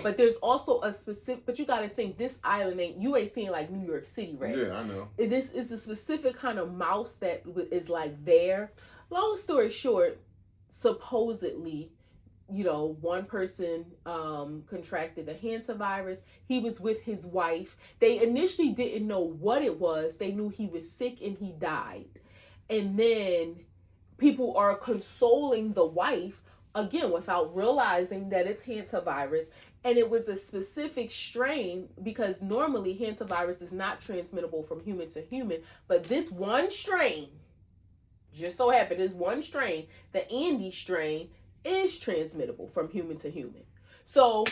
But there's also a specific. But you got to think, this island ain't seeing like New York City rats. Yeah, I know. This is a specific kind of mouse that is like there. Long story short, supposedly, you know, one person contracted the hantavirus. He was with his wife. They initially didn't know what it was. They knew he was sick and he died. And then people are consoling the wife, again, without realizing that it's hantavirus. And it was a specific strain, because normally hantavirus is not transmittable from human to human. But this one strain, just so happened, this one strain, the Andes strain, is transmittable from human to human. So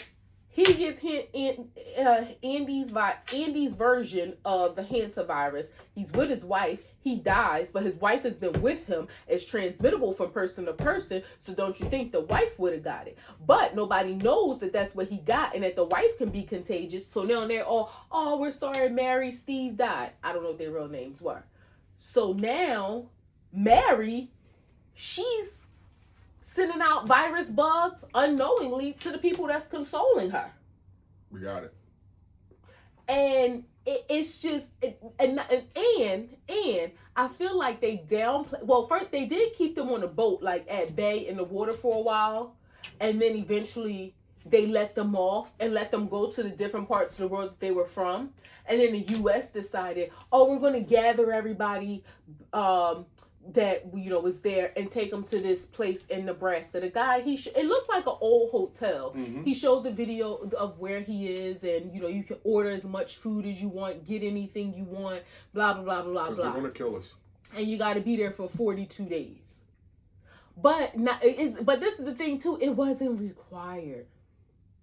he gets Andy's version of the hantavirus. He's with his wife. He dies, but his wife has been with him. It's transmittable from person to person. So don't you think the wife would have got it? But nobody knows that that's what he got, and that the wife can be contagious. So now they're all, oh, we're sorry, Mary, Steve died. I don't know what their real names were. So now Mary, she's sending out virus bugs unknowingly to the people that's consoling her. We got it. And it's just, and I feel like they downplay. Well, first they did keep them on the boat, like at bay in the water for a while, and then eventually they let them off and let them go to the different parts of the world that they were from. And then the U.S. decided, oh, we're going to gather everybody that, you know, was there and take them to this place in Nebraska. The guy, it looked like an old hotel. Mm-hmm. He showed the video of where he is, and, you know, you can order as much food as you want, get anything you want, blah, blah, blah, blah, blah. Because they're going to kill us. And you got to be there for 42 days. But not. But this is the thing too. It wasn't required.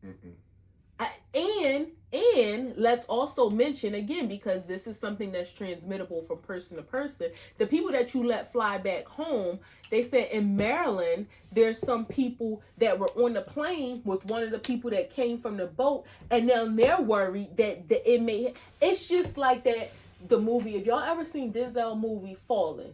Mm-mm. And let's also mention again, because this is something that's transmittable from person to person, the people that you let fly back home, they said in Maryland there's some people that were on the plane with one of the people that came from the boat, and now they're worried that it's just like that. The movie, if y'all ever seen Denzel movie Fallen,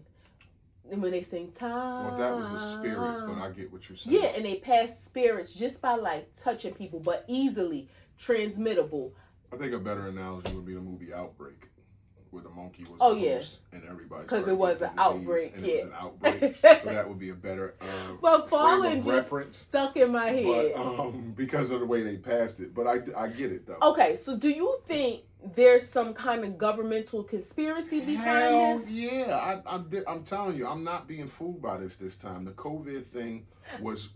and when they sing time, well, that was a spirit, but I get what you're saying. Yeah, and they pass spirits just by like touching people, but easily transmittable. I think a better analogy would be the movie Outbreak, where the monkey was and everybody, because it was an outbreak. And it was an outbreak, so that would be a better but Fallen just reference. Stuck in my head, but because of the way they passed it. But I get it though. Okay, so do you think there's some kind of governmental conspiracy behind this? Yeah, I'm telling you, I'm not being fooled by this time. The COVID thing was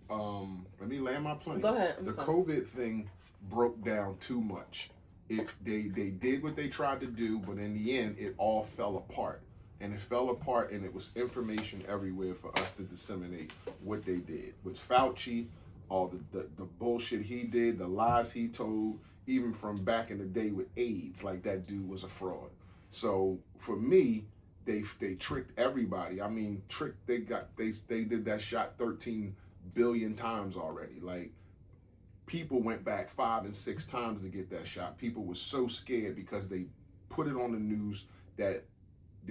let me land my plane. Go ahead. The COVID thing broke down too much. They did what they tried to do, but in the end, it all fell apart. And it fell apart, and it was information everywhere for us to disseminate what they did. With Fauci, all the bullshit he did, the lies he told, even from back in the day with AIDS, like that dude was a fraud. So for me, they tricked everybody. I mean, they did that shot 13 billion times already. Like, people went back 5 and 6 times to get that shot. People were so scared because they put it on the news that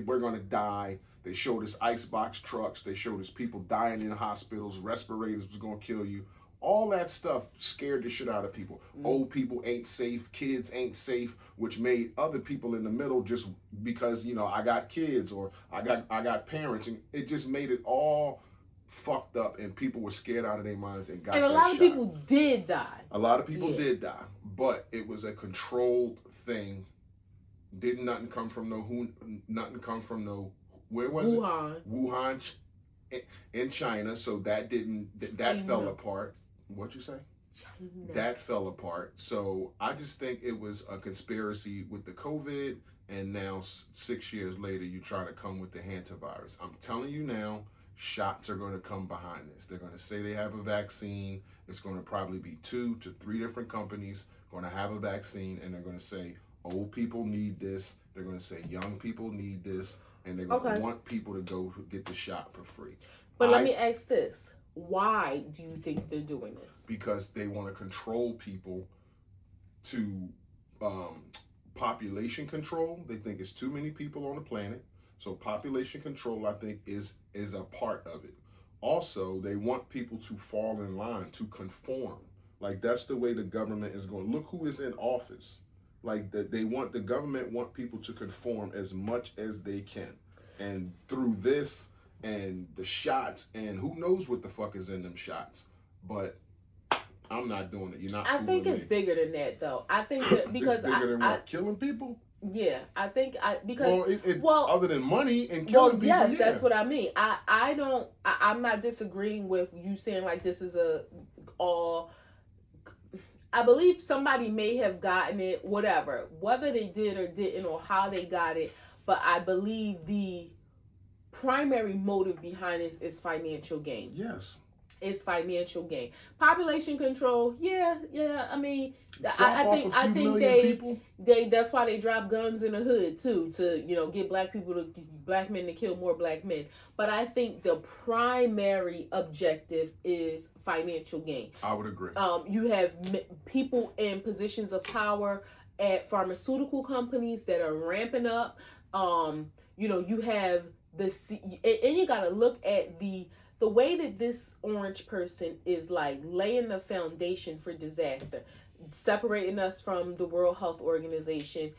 we're gonna die. They showed us icebox trucks. They showed us people dying in hospitals. Respirators was gonna kill you. All that stuff scared the shit out of people. Old people ain't safe. Kids ain't safe, which made other people in the middle, just because, I got kids or I got parents, and it just made it all fucked up, and people were scared out of their minds and got. And a lot of people did die. A lot of people did die, but it was a controlled thing. Didn't nothing come from no where was Wuhan. it? Wuhan in China. So that fell apart. What'd you say? China. That fell apart. So I just think it was a conspiracy with the COVID, and now 6 years later, you try to come with the hantavirus. I'm telling you now, shots are going to come behind this. They're going to say they have a vaccine. It's going to probably be 2 to 3 different companies going to have a vaccine, and they're going to say old people need this. They're going to say young people need this, and they're going to want people to go get the shot for free. But let me ask this. Why do you think they're doing this? Because they want to control people to population control. They think it's too many people on the planet. So population control, I think, is a part of it. Also, they want people to fall in line, to conform. Like, that's the way the government is going. Look who is in office. Like, the government want people to conform as much as they can. And through this and the shots, and who knows what the fuck is in them shots. But I'm not doing it. You're not fooling me. I think it's bigger than that, though. I think that because it's bigger than what? Killing people? Yeah, I think because other than money and killing people. Yes, that's what I mean. I'm not disagreeing with you saying like this is all. I believe somebody may have gotten it, whatever, whether they did or didn't, or how they got it. But I believe the primary motive behind this is financial gain. Yes. It's financial gain. Population control, yeah. I mean, I think they that's why they drop guns in the hood too, to get black men to kill more black men. But I think the primary objective is financial gain. I would agree. You have people in positions of power at pharmaceutical companies that are ramping up. You have and you got to look at the way that this orange person is like laying the foundation for disaster, separating us from the World Health Organization,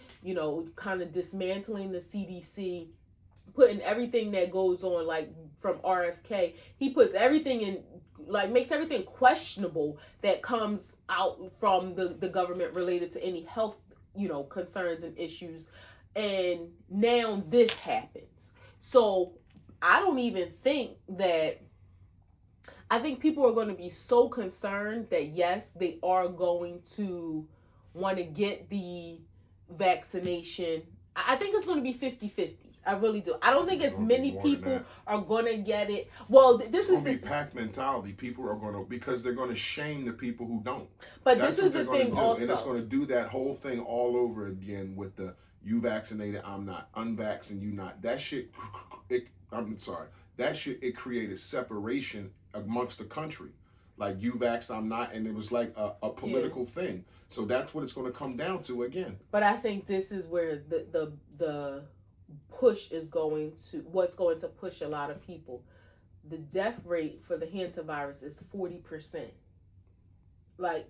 kind of dismantling the CDC, putting everything that goes on, like from RFK, he puts everything in, like makes everything questionable that comes out from the government related to any health, concerns and issues. And now this happens. So I don't even think that, I think people are going to be so concerned that yes, they are going to want to get the vaccination. I think it's going to be 50-50. I really do. I don't think as many people are gonna get it. Well, this is the pack mentality. People are gonna, because they're gonna shame the people who don't. But this is the thing also, and it's gonna do that whole thing all over again with the you vaccinated, I'm not, unvaccinated, you not. That shit. I'm sorry. That shit. It created separation amongst the country. Like you vaxxed, I'm not, and it was like a political thing. So that's what it's going to come down to again. But I think this is where the push is going to, what's going to push a lot of people. The death rate for the hantavirus is 40%. Like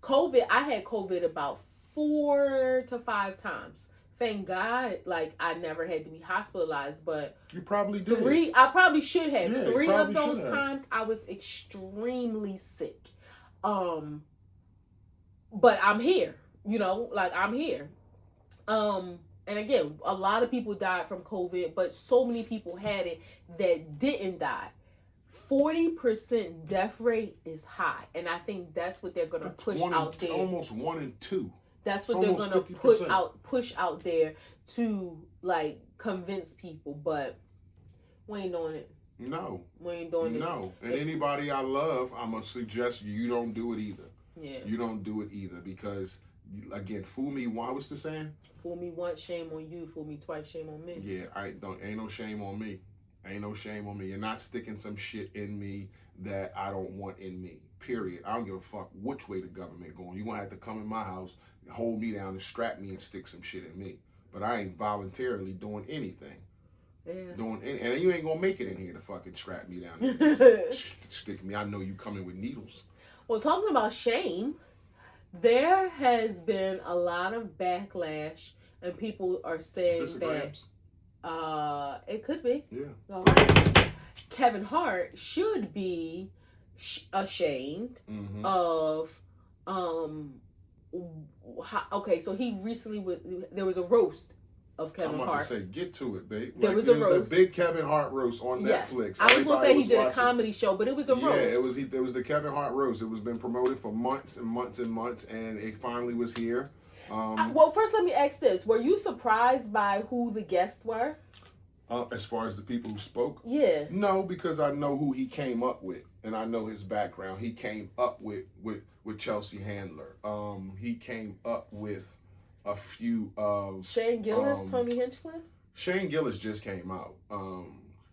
COVID, I had COVID about 4 to 5 times. Thank God, like I never had to be hospitalized, but you probably did. I probably should have. Yeah, 3 of those times I was extremely sick. But I'm here, like I'm here. And again, a lot of people died from COVID, but so many people had it that didn't die. 40% death rate is high, and I think that's what they're gonna push out there. Almost 1 in 2. That's what they're gonna push out there to like convince people, but we ain't doing it. No, we ain't doing it. No, and anybody I love, I'm gonna suggest you don't do it either. Yeah, you don't do it either because again, fool me. Why was the saying? Fool me once, shame on you. Fool me twice, shame on me. Yeah, ain't no shame on me. Ain't no shame on me. You're not sticking some shit in me that I don't want in me. Period. I don't give a fuck which way the government going. You're gonna have to come in my house, hold me down and strap me and stick some shit in me. But I ain't voluntarily doing anything. Yeah. And you ain't gonna make it in here to fucking strap me down and stick me. I know you coming with needles. Well, talking about shame, there has been a lot of backlash and people are saying that it could be. Yeah. All right. Kevin Hart should be ashamed of okay, so he recently there was a roast of Kevin Hart. I'm about to say, get to it, babe. There was a roast. A big Kevin Hart roast on Netflix. I was going to say he did a comedy show, but it was a roast. Yeah, it was the Kevin Hart roast. It was been promoted for months and months and months, and it finally was here. Well, first let me ask this. Were you surprised by who the guests were? As far as the people who spoke? Yeah. No, because I know who he came up with, and I know his background. He came up with Chelsea Handler. He came up with a few of Shane Gillis, Tony Hinchcliffe. Shane Gillis just came out.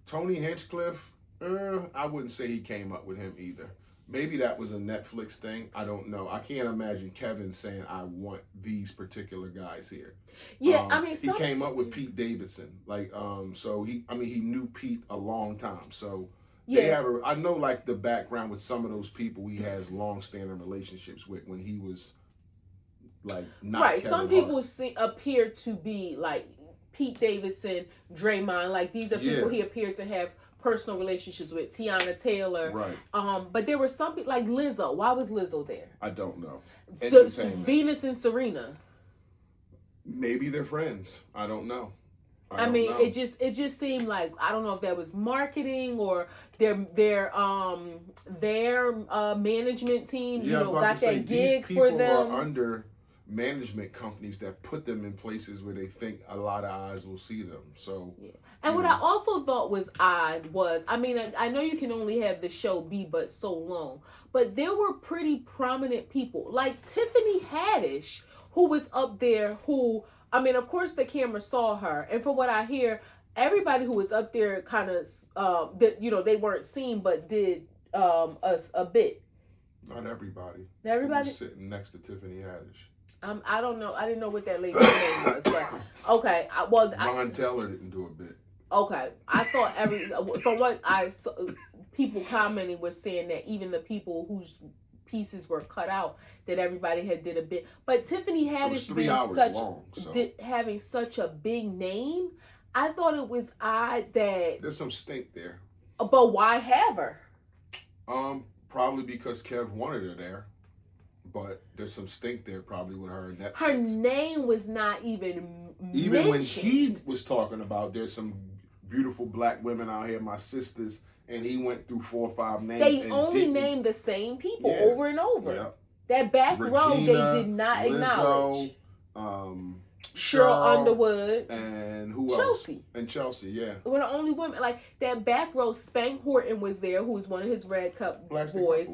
Tony Hinchcliffe, I wouldn't say he came up with him either. Maybe that was a Netflix thing. I don't know. I can't imagine Kevin saying, "I want these particular guys here." Yeah, he came up with Pete Davidson. So he knew Pete a long time. So yes. I know like the background with some of those people he has long-standing relationships with when he was. Like not right. Kevin Some people appear to be like Pete Davidson, Draymond. Like these are people he appeared to have personal relationships with. Tiana Taylor. Right. But there were some people like Lizzo. Why was Lizzo there? I don't know. Venus and Serena. Maybe they're friends. I don't know. I mean, know. It just seemed like I don't know if that was marketing or their management team. Got that gig for them. These people are under management companies that put them in places where they think a lot of eyes will see them. So, and what I also thought was odd was, I mean, I know you can only have the show be but so long, but there were pretty prominent people like Tiffany Haddish who was up there. Who, I mean, of course the camera saw her, and from what I hear, everybody who was up there kind of they weren't seen but did a bit. Not everybody. Everybody was sitting next to Tiffany Haddish. I don't know. I didn't know what that lady's name was. But, okay. Ron Teller didn't do a bit. Okay. I thought from what I saw, people commenting was saying that even the people whose pieces were cut out, that everybody had did a bit. But Tiffany Haddish having such a big name, I thought it was odd that there's some stink there. But why have her? Probably because Kev wanted her there. But there's some stink there probably with her and Netflix. Her name was not even mentioned. When he was talking about there's some beautiful black women out here, my sisters, and he went through 4 or 5 names. They only named the same people over and over. Yeah. That back row they did not acknowledge. Cheryl Underwood, and who Chelsea. else? And Chelsea, yeah. We're the only women. Like that back row, Spank Horton was there, who was one of his Red Cup boys.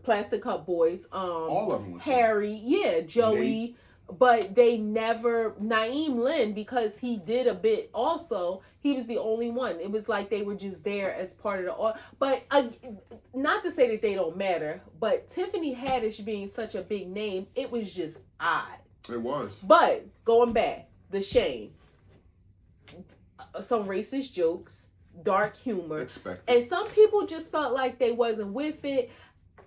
Plastic Cup Boys. All of them. Harry, Joey. Nate. But they never, Naeem Lynn, because he did a bit also, he was the only one. It was like they were just there as part of the, but not to say that they don't matter, but Tiffany Haddish being such a big name, it was just odd. It was. But going back, the shame, some racist jokes, dark humor, and some people just felt like they wasn't with it.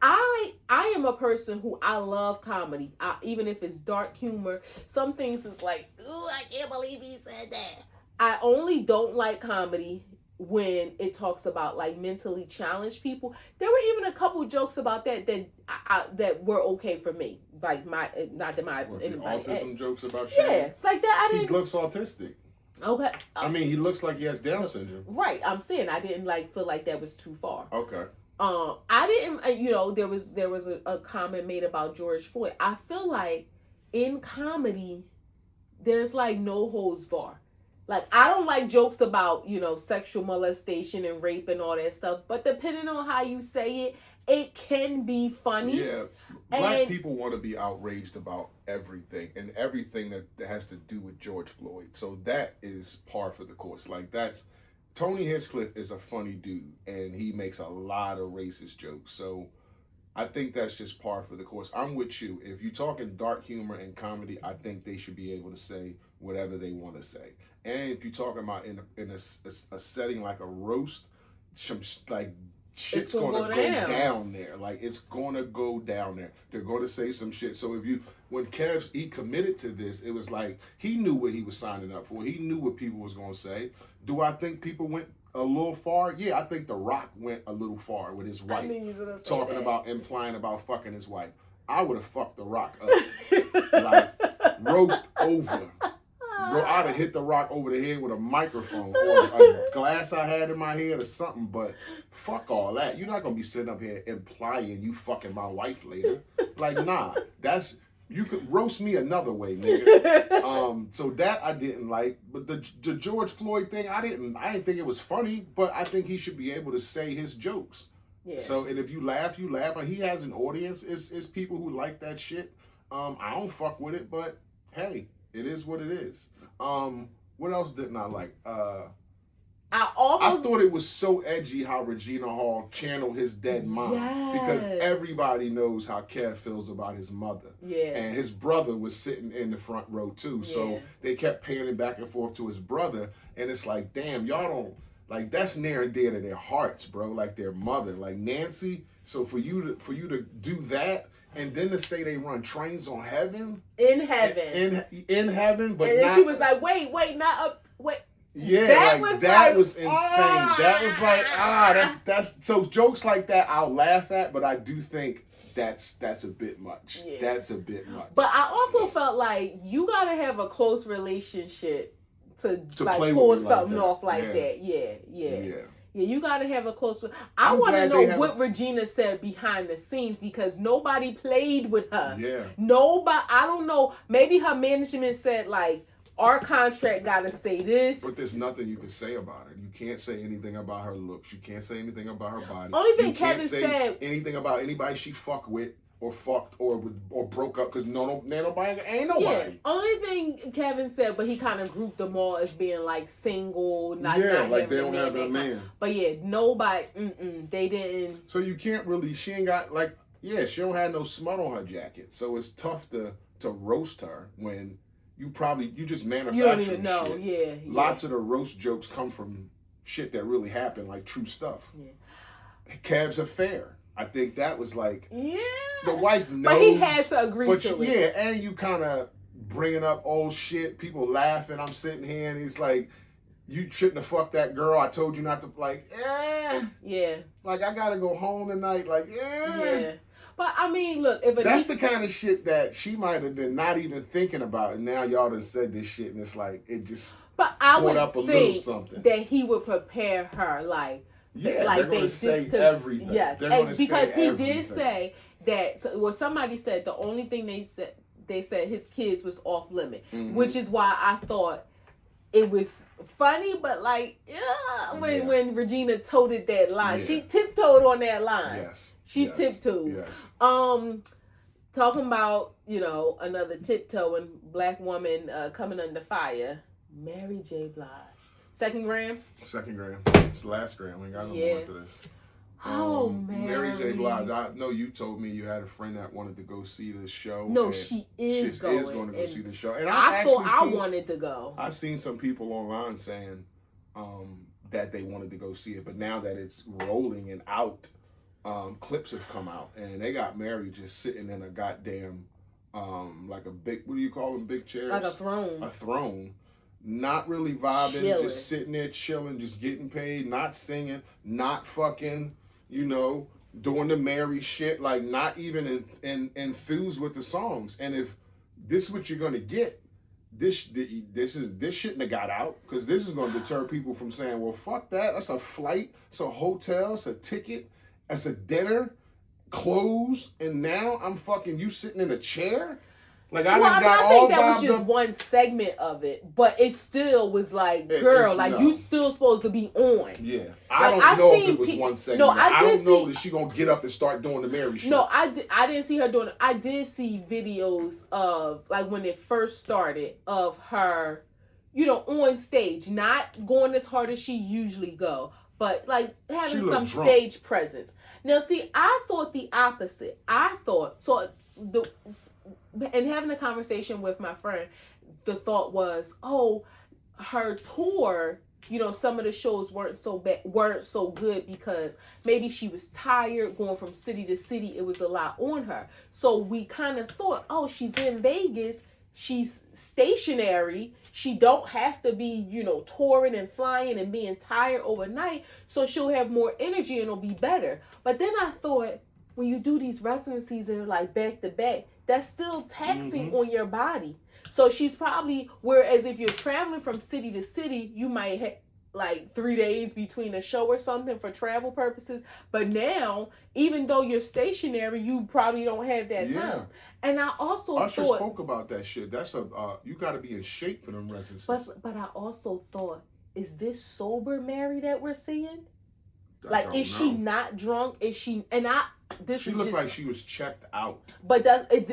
I am a person who I love comedy, even if it's dark humor. Some things is like, ooh, I can't believe he said that. I only don't like comedy when it talks about like mentally challenged people. There were even a couple jokes about that were okay for me. Like not that my autism jokes about shit. Yeah, like that. He looks autistic. Okay. I mean, he looks like he has Down syndrome. Right. I'm saying I didn't feel like that was too far. Okay. I didn't, there was a comment made about George Floyd. I feel like in comedy, there's like no holds bar. Like, I don't like jokes about, sexual molestation and rape and all that stuff, but depending on how you say it, it can be funny. Yeah. Black people want to be outraged about everything and everything that has to do with George Floyd. So that is par for the course. Like, Tony Hinchcliffe is a funny dude, and he makes a lot of racist jokes. So I think that's just par for the course. I'm with you. If you're talking dark humor and comedy, I think they should be able to say whatever they want to say. And if you're talking about in a setting like a roast, shit's gonna go down there. Like, it's gonna go down there. They're gonna say some shit. So when he committed to this, it was like he knew what he was signing up for. He knew what people was gonna say. Do I think people went a little far? Yeah, I think The Rock went a little far with his wife. Talking about, implying about fucking his wife. I would have fucked The Rock up. Like, roast over. I'd have hit The Rock over the head with a microphone or a glass I had in my head or something, but fuck all that. You're not going to be sitting up here implying you fucking my wife later. Like, nah, you could roast me another way, nigga. So that I didn't like, but the George Floyd thing, I didn't think it was funny, but I think he should be able to say his jokes. Yeah. So, and if you laugh, you laugh. But he has an audience. It's people who like that shit. I don't fuck with it, but hey, it is what it is. What else didn't I like? I thought it was so edgy how Regina Hall channeled his dead mom. Yes. Because everybody knows how Kev feels about his mother. Yeah. And his brother was sitting in the front row too. Yeah. So they kept panning back and forth to his brother. And it's like, damn, y'all don't, like, that's near and dear to their hearts, bro. Like their mother, like Nancy. So for you to do that, and then to say they run trains on heaven. In heaven. In heaven, but and then she was like, wait, not up, wait. Yeah, that was insane. That was like, that's so jokes like that I'll laugh at, but I do think that's a bit much. Yeah. That's a bit much. But I also felt like you gotta have a close relationship to like pull something off like that. Yeah, you gotta have a close. I want to know what Regina said behind the scenes because nobody played with her. Yeah. Nobody. I don't know. Maybe her management said like, our contract gotta say this. But there's nothing you can say about it. You can't say anything about her looks. You can't say anything about her body. Only thing Kevin said. Anything about anybody she fucked with or fucked or broke up because nobody ain't nobody. Yeah. Only thing Kevin said, but he kind of grouped them all as being like single, not like they don't have a man. But yeah, nobody. They didn't. So you can't really. She ain't got like. Yeah, she don't have no smut on her jacket, so it's tough to roast her when. You just manufacture. You don't even know, shit. Yeah. Lots of the roast jokes come from shit that really happened, like true stuff. Yeah. Kev's affair. I think that was like. Yeah. The wife knows. But he had to agree to it. Yeah, and you kind of bringing up old shit, people laughing. I'm sitting here and he's like, you shouldn't have fucked that girl. I told you not to. Like, yeah. Like, I got to go home tonight. Like, yeah. But I mean, look, that's the kind of shit that she might have been not even thinking about, and now y'all done said this shit, and it's like it just. But I would up a little something that he would prepare her, like they're going to say everything. Yes, because he did say that. Well, somebody said the only thing they said they said his kids was off limit, which is why I thought it was funny, but like, when Regina toted that line, she tiptoed on that line. Yes, she tiptoed. Yes. Talking about another tiptoeing black woman coming under fire, Mary J. Blige. Second gram. It's the last gram. We ain't got no more after this. Oh man, Mary J. Blige. I know you told me you had a friend that wanted to go see this show. No, she is going to go see the show. And I thought I wanted to go. I've seen some people online saying that they wanted to go see it, but now that it's rolling and out, clips have come out, and they got Mary just sitting in a goddamn like a big, what do you call them, big chairs? Like a throne. A throne. Not really vibing, chilling. Just sitting there chilling, just getting paid, not singing, not fucking, doing the Mary shit, like not even enthused with the songs. And if this is what you're gonna get, this shouldn't have got out, because this is gonna deter people from saying, well, fuck that. That's a flight, it's a hotel, it's a ticket, it's a dinner, clothes, and now I'm fucking you sitting in a chair. Like I think that was just one segment of it, but it still was like, girl, like you still supposed to be on. Yeah, I don't know if it was one segment. No, I don't know that she gonna get up and start doing the Mary shit. No, I didn't see her doing it. I did see videos of like when it first started of her, on stage, not going as hard as she usually go, but like having some stage presence. Now, see, I thought the opposite. And having a conversation with my friend, the thought was, her tour, some of the shows weren't so good because maybe she was tired going from city to city. It was a lot on her. So we kind of thought, she's in Vegas, she's stationary, she don't have to be, touring and flying and being tired overnight, so she'll have more energy and it'll be better. But then I thought, when you do these residencies that are like back to back, that's still taxing on your body. So she's probably, whereas if you're traveling from city to city, you might have like 3 days between a show or something for travel purposes. But now, even though you're stationary, you probably don't have that time. And I also Usher spoke about that shit. That's you got to be in shape for them residencies. But I also thought, is this sober Mary that we're seeing? Like, is she not drunk? Is she? And she looked like she was checked out. But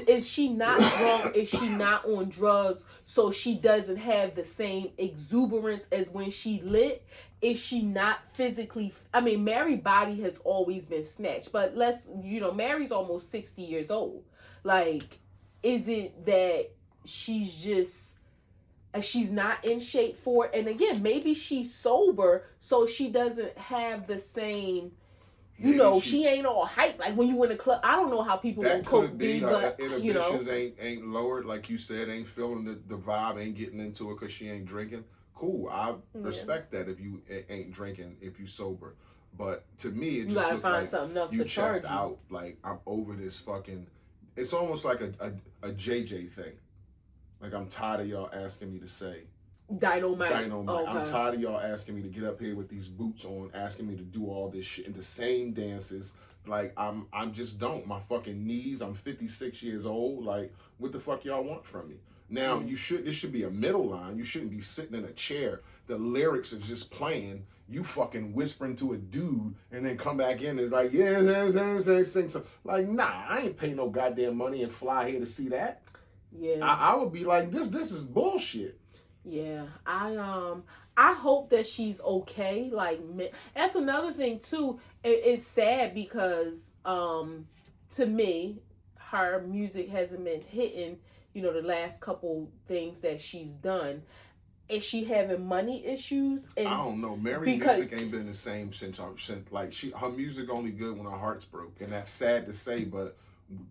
is she not drunk? Is she not on drugs? So she doesn't have the same exuberance as when she lit? Is she not physically? I mean, Mary's body has always been snatched, but Mary's almost 60 years old. Like, is it that she's not in shape for it? And again, maybe she's sober, so she doesn't have the same, she ain't all hype like when you in a club. I don't know how people will cope be, but inhibitions ain't lowered, like you said, ain't feeling the vibe, ain't getting into it because she ain't drinking. Cool, I respect that if you ain't drinking, if you sober. But to me, it just looks like something else you checked out. Like, I'm over this fucking. It's almost like a JJ thing. Like, I'm tired of y'all asking me to say Dynamite. Okay. I'm tired of y'all asking me to get up here with these boots on, asking me to do all this shit and the same dances. Like, I'm just don't. My fucking knees, I'm 56 years old. Like, what the fuck y'all want from me? Now, this should be a middle line. You shouldn't be sitting in a chair. The lyrics is just playing. You fucking whispering to a dude and then come back in and it's like, sing some. Like, nah, I ain't paying no goddamn money and fly here to see that. Yeah. I would be like, this is bullshit. Yeah. I hope that she's okay. Like, that's another thing too. It's sad because to me, her music hasn't been hitting, the last couple things that she's done. Is she having money issues? And I don't know. Mary's music ain't been the same since her music only good when her heart's broke, and that's sad to say, but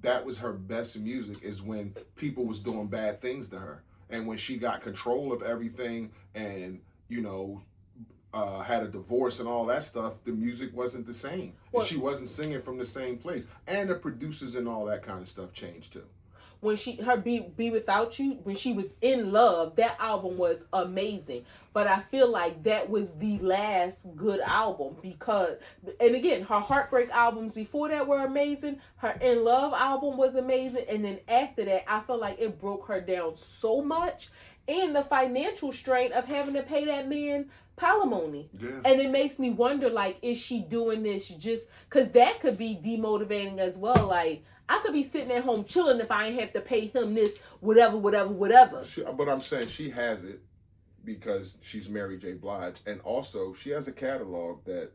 that was her best music is when people was doing bad things to her, and when she got control of everything, and had a divorce and all that stuff. The music wasn't the same, and she wasn't singing from the same place, and the producers and all that kind of stuff changed too. when her Be Without You, when she was in love, that album was amazing. But I feel like that was the last good album because, and again, her heartbreak albums before that were amazing. Her In Love album was amazing. And then after that, I feel like it broke her down so much. And the financial strain of having to pay that man palimony. Yeah. And it makes me wonder, like, is she doing this just because that could be demotivating as well? Like, I could be sitting at home chilling if I ain't have to pay him this, whatever. But I'm saying she has it because she's Mary J. Blige. And also, she has a catalog that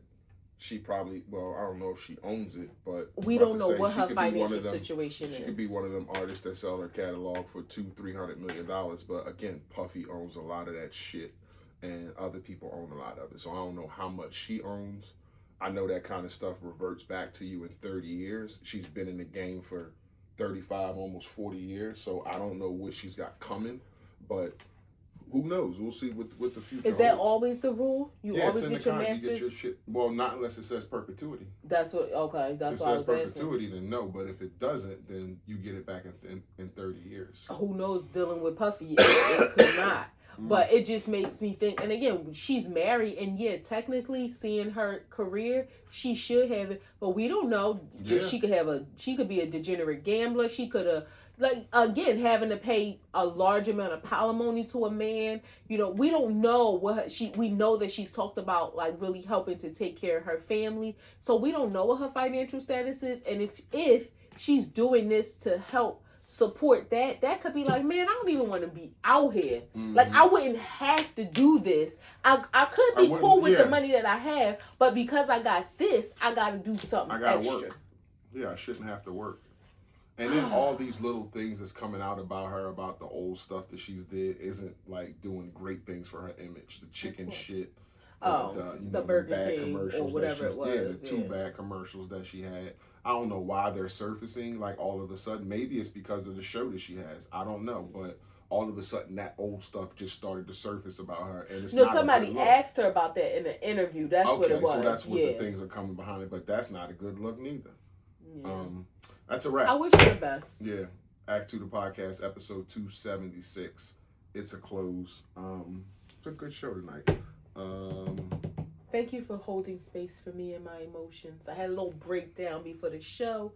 she probably, well, I don't know if she owns it, but we don't know what her financial situation is. She could be one of them artists that sell her catalog for $200-300 million. But again, Puffy owns a lot of that shit, and other people own a lot of it. So I don't know how much she owns. I know that kind of stuff reverts back to you in 30 years. She's been in the game for 35, almost 40 years. So I don't know what she's got coming, but who knows? We'll see what the future Is that holds. always the rule? You always get your masters? You get your shit. Well, not unless it says perpetuity. That's what. Okay, that's what I was asking. If it says perpetuity, then no. But if it doesn't, then you get it back in 30 years. Who knows? Dealing with Puffy, it could not. But it just makes me think. And again, she's married, and yeah, technically, seeing her career, she should have it. But we don't know. Yeah. She could be a degenerate gambler. She could have. Like, again, having to pay a large amount of palimony to a man, you know, we don't know we know that she's talked about, like, really helping to take care of her family. So we don't know what her financial status is. And if she's doing this to help support that could be like, man, I don't even want to be out here. Mm-hmm. Like, I wouldn't have to do this. I could be cool with the money that I have, but because I got this, I got to do something extra. I got to work. Yeah, I shouldn't have to work. And then all these little things that's coming out about her, about the old stuff that she's did, isn't like doing great things for her image. The chicken shit, the Burger bad King commercials or whatever it was. Yeah, the two bad commercials that she had. I don't know why they're surfacing like all of a sudden. Maybe it's because of the show that she has. I don't know, but all of a sudden that old stuff just started to surface about her, and it's not somebody asked her about that in an interview. That's what it was. So that's what the things are coming behind it, but that's not a good look neither. Yeah. That's a wrap. I wish you the best. Yeah. A2TP podcast, episode 276. It's a close. It's a good show tonight. Thank you for holding space for me and my emotions. I had a little breakdown before the show,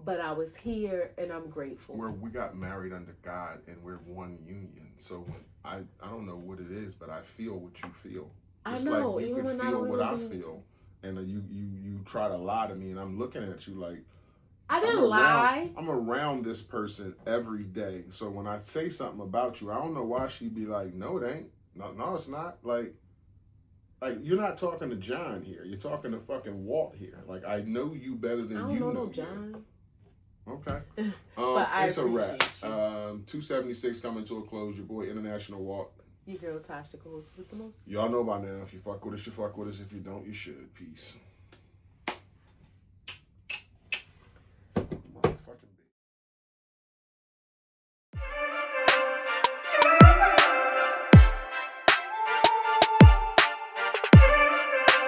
but I was here and I'm grateful. We got married under God and we're one union. So when I don't know what it is, but I feel what you feel. It's I know. Like you can feel what I feel. And you try to lie to me and I'm looking at you like, I didn't lie. I'm around this person every day. So when I say something about you, I don't know why she'd be like, no, it ain't. No, it's not. Like you're not talking to John here. You're talking to fucking Walt here. Like, I know you better than you know no John. Okay. But it's a wrap. 276 coming to a close. Your boy, International Walt. Your girl, Tasha, goes with the most. Y'all know by now. If you fuck with us, you fuck with us. If you don't, you should. Peace.